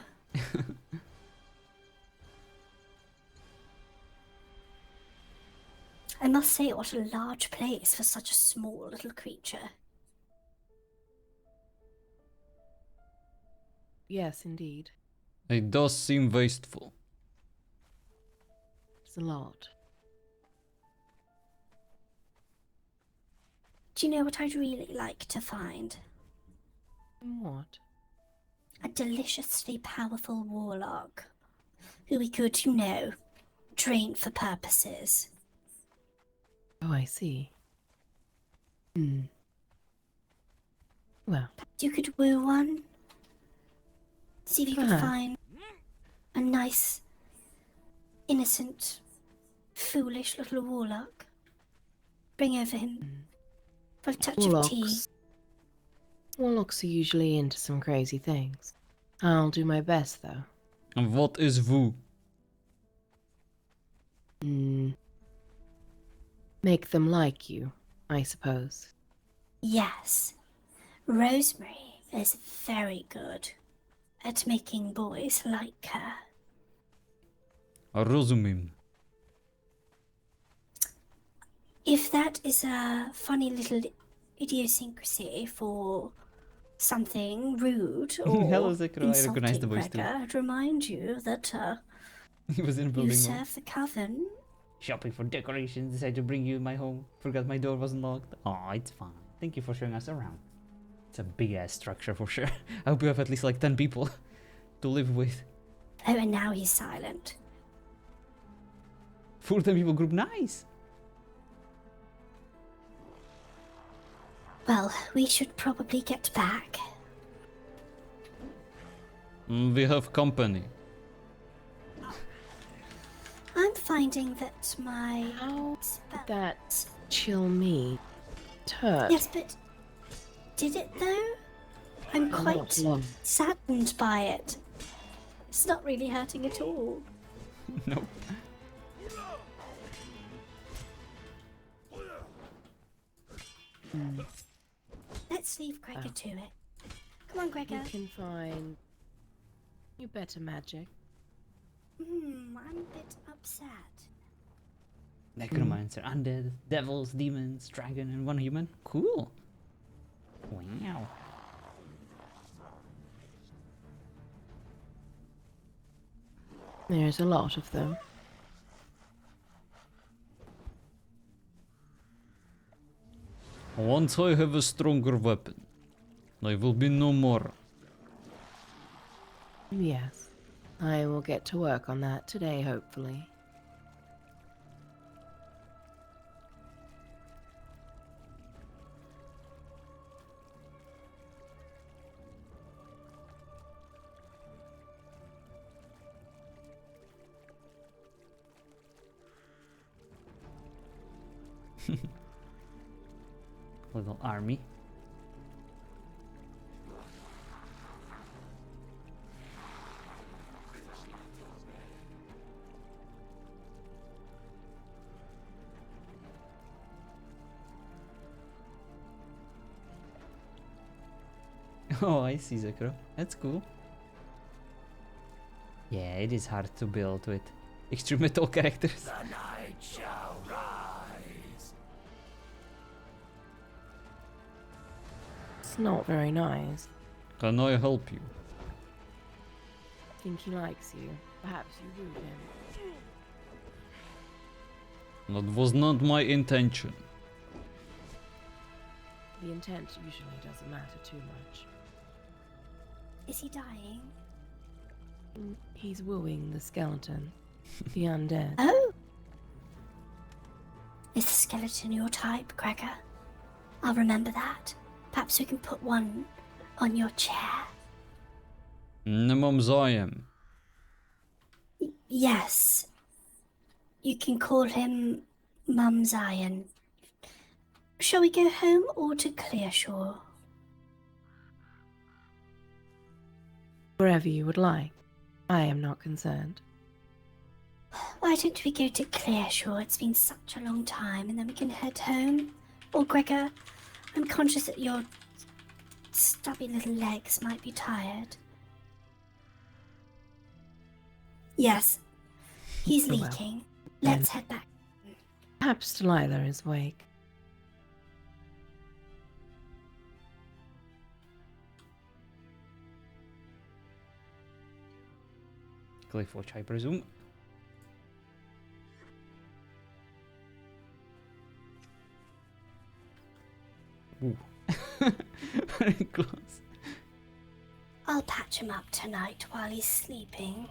I must say, what a large place for such a small little creature. Yes, indeed. It does seem wasteful. It's a lot. Do you know what I'd really like to find? What? A deliciously powerful warlock who we could, train for purposes. Oh, I see. Hmm. Well, You could woo one. See if you could Perhaps. find a nice, innocent, foolish little warlock. Bring over him for a touch of tea. Warlocks are usually into some crazy things. I'll do my best, though. And what is Wu? Make them like you, I suppose. Yes, Rosemary is very good at making boys like her. Rozumím. If that is a funny little idiosyncrasy for something rude or Hello, Zekro. I recognize insulting, the voice too. Gregor, I'd remind you that He was in you building mode. serve the coven. Shopping for decorations, decided to bring you in my home. Forgot my door wasn't locked. Oh, it's fine. Thank you for showing us around. It's a big ass structure for sure. I hope you have at least like 10 people to live with. Oh, and now he's silent. Full 10 people group, nice! Well, we should probably get back. We have company. I'm finding that my How spell... that chill me? Hurt. Yes, but did it though? I'm Not quite long. saddened by it. It's not really hurting at all. Nope. Let's leave Gregor to it. Come on, Gregor. You can find you better magic. I'm a bit upset. Necromancer, undead, devils, demons, dragon, and one human. Cool. Wow. There's a lot of them. Once I have a stronger weapon, there will be no more. Yes. I will get to work on that today, hopefully. Little army. Oh, I see, Zekro. That's cool. Yeah, it is hard to build with extreme metal characters. The night shall rise. It's not very nice. Can I help you? Think he likes you. Perhaps you wooed him. That was not my intention. The intent usually doesn't matter too much. Is he dying? He's wooing the skeleton. The undead. Oh! Is the skeleton your type, Gregor? I'll remember that. Perhaps we can put one on your chair. Nemam zájem. Yes. You can call him Mum Zion. Shall we go home or to Clearshore? Wherever you would like. I am not concerned. Why don't we go to Clearshore? It's been such a long time, and then we can head home. Or Gregor, I'm conscious that your stubby little legs might be tired. Yes, he's Well, leaking. Let's head back. Perhaps Delilah is awake. Cliff watch, I presume. Ooh. Very close. I'll patch him up tonight while he's sleeping.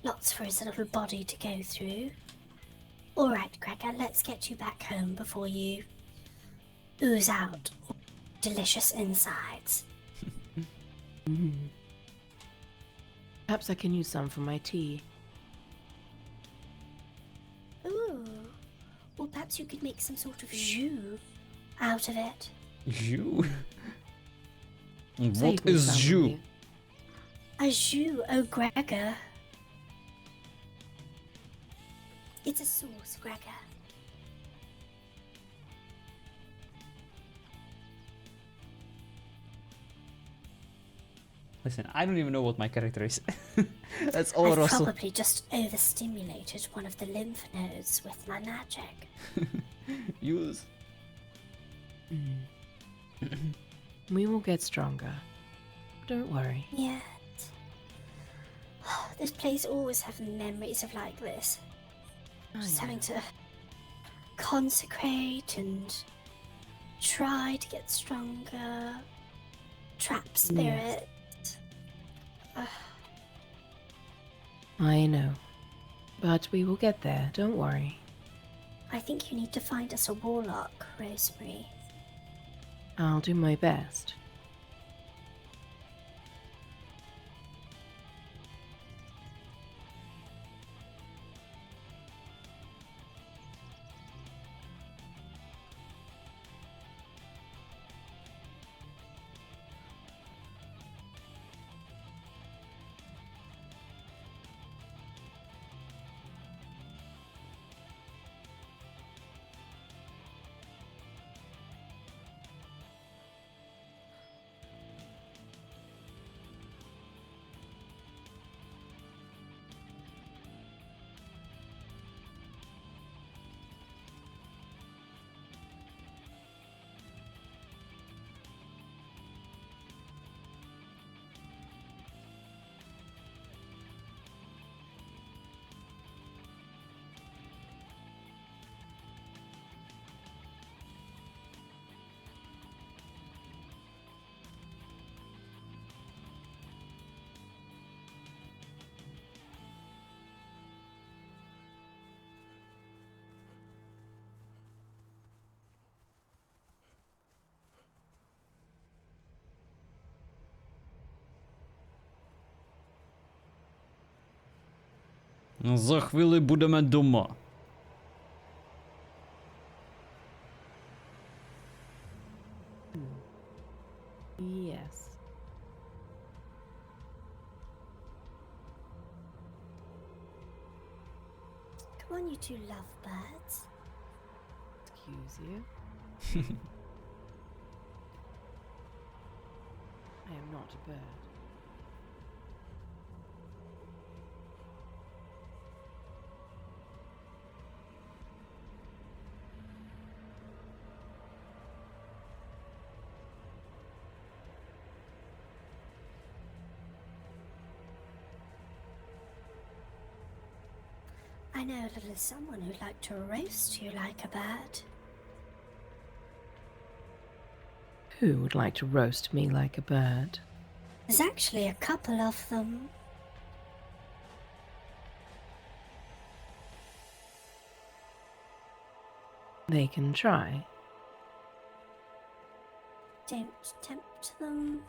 Lots for his little body to go through. All right, Gregor, let's get you back home before you ooze out delicious insides. Perhaps I can use some for my tea. Ooh. Or perhaps you could make some sort of jus out of it. You? What Save me is some, will you? you? A jus, oh Gregor. It's a sauce, Gregor. Listen, I don't even know what my character is. That's all I've Russell. probably just overstimulated one of the lymph nodes with my magic. Use. We will get stronger. Don't worry. Yet. This place always having memories of like this. I Just know. having to consecrate and try to get stronger. Trap spirit. I know. But we will get there, don't worry. I think you need to find us a warlock, Rosemary. I'll do my best. За chwilę budeme doma. Yes. Come on, you two lovebirds. Excuse you. I am not a bird. I know a little someone who'd like to roast you like a bird. Who would like to roast me like a bird? There's actually a couple of them. They can try. Don't tempt them.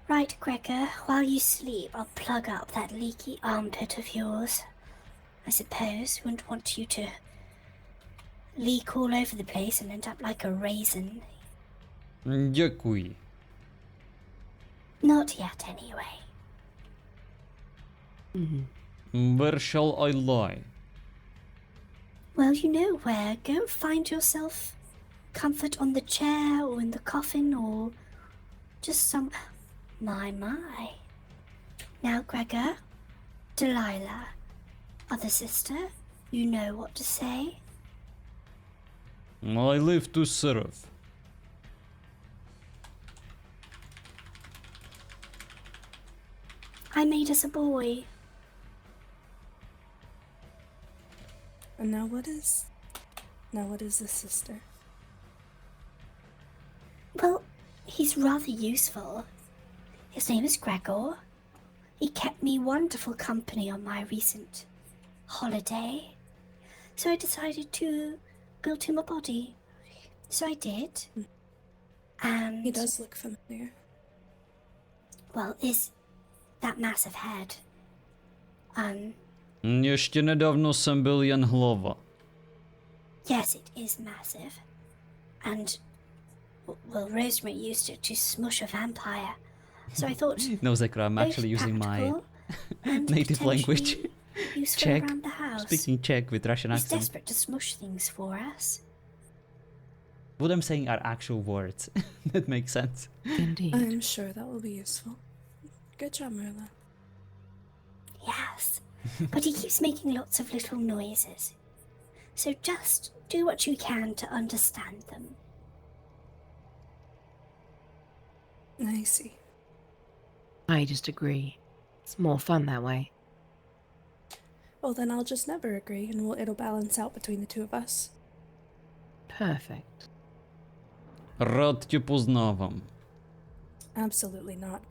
Right, Gregor, while you sleep, I'll plug up that leaky armpit of yours. I suppose we wouldn't want you to leak all over the place and end up like a raisin. Děkuji. Not yet, anyway. Where shall I lie? Well, you know where. Go find yourself comfort on the chair or in the coffin or just some... My. Now, Gregor, Delilah, other sister, you know what to say. I live to serve. I made us a boy. And now what is the sister? Well, he's rather useful. His name is Gregor. He kept me wonderful company on my recent holiday. So I decided to build him a body. So I did. And He does look familiar. well, is that massive head. Ještě nedávno jsem byl jen hlava. Yes, it is massive. And well, Rosemary used it to smush a vampire. So I thought No, Zekra, I'm both actually using my practical and native language. potentially useful Czech. around the house. Speaking Czech with Russian He's accent. desperate to smush things for us. What I'm saying are actual words. That makes sense. Indeed. I'm sure that will be useful. Good job, Marilla. Yes, but he keeps making lots of little noises. So just do what you can to understand them. I see. I just agree. It's more fun that way. Well, then I'll just never agree, and it'll balance out between the two of us. Perfect. Rád tě poznávám. Absolutely not.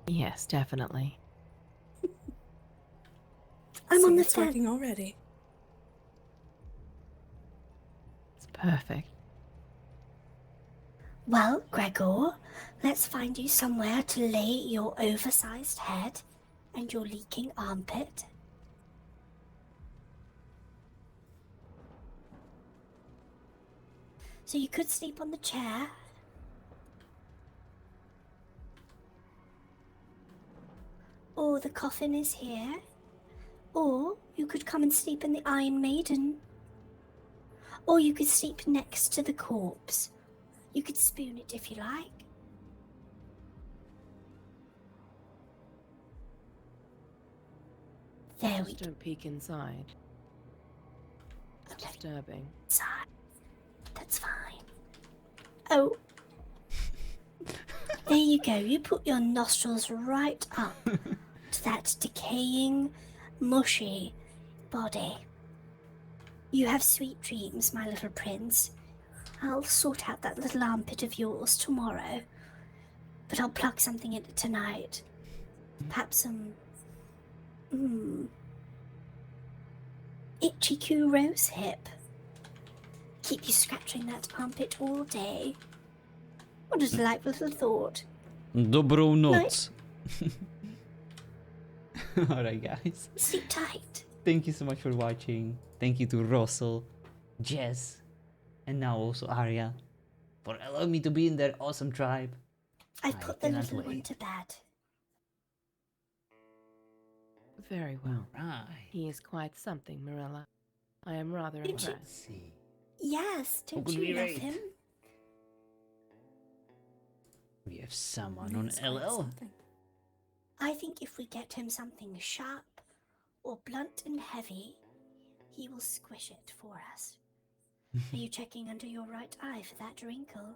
Yes, definitely. I'm on the it's fence. working already. It's perfect. Well, Gregor, let's find you somewhere to lay your oversized head and your leaking armpit. So you could sleep on the chair. Or the coffin is here. Or you could come and sleep in the Iron Maiden. Or you could sleep next to the corpse. You could spoon it if you like. There we Just don't peek inside. It's Okay. disturbing. Inside. That's fine. Oh. There you go. You put your nostrils right up to that decaying, mushy body. You have sweet dreams, my little prince. I'll sort out that little armpit of yours tomorrow. But I'll plug something in it tonight. Perhaps some... itchy coo rose hip. Keep you scratching that armpit all day. What a delightful little thought. Dobrou noc. Alright, guys. Sleep tight. Thank you so much for watching. Thank you to Russell, Jess, and now also Arya for allowing me to be in their awesome tribe. I've I put the cannot little one wait. to bed. Very well. Right. He is quite something, Marilla. I am rather Did you- Let's impressed. see. Yes, don't could you we love rate? him? We have someone He on is quite LL. something. I think if we get him something sharp or blunt and heavy, he will squish it for us. Are you checking under your right eye for that wrinkle?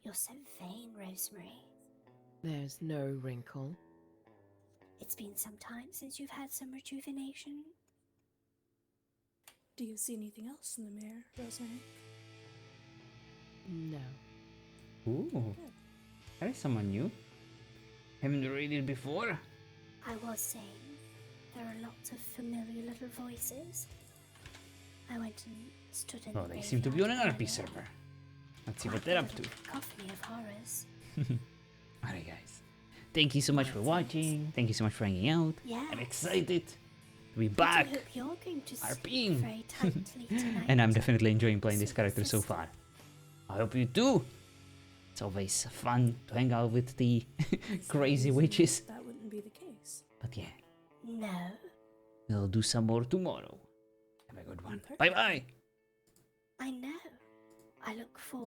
You're so vain, Rosemary. There's no wrinkle. It's been some time since you've had some rejuvenation. Do you see anything else in the mirror, Rosemary? No. Ooh, that is someone new. Haven't read it before. I was saying, there are lots of familiar little voices. I went and stood in Oh, the they seem to be on an graveyard RP earlier. server. Let's see Quite what they're a up to. little cacophony of horrors. Alright, guys. Thank you so much for watching. Thank you so much for hanging out. Yeah. I'm excited to be I back. hope you're going to sleep RPing. very tightly tonight. And I'm definitely enjoying playing this character so far. I hope you do. It's always fun to hang out with the crazy witches. That wouldn't be the case. But yeah, No. we'll do some more tomorrow. Have a good one. Perfect. Bye bye. I know. I look forward.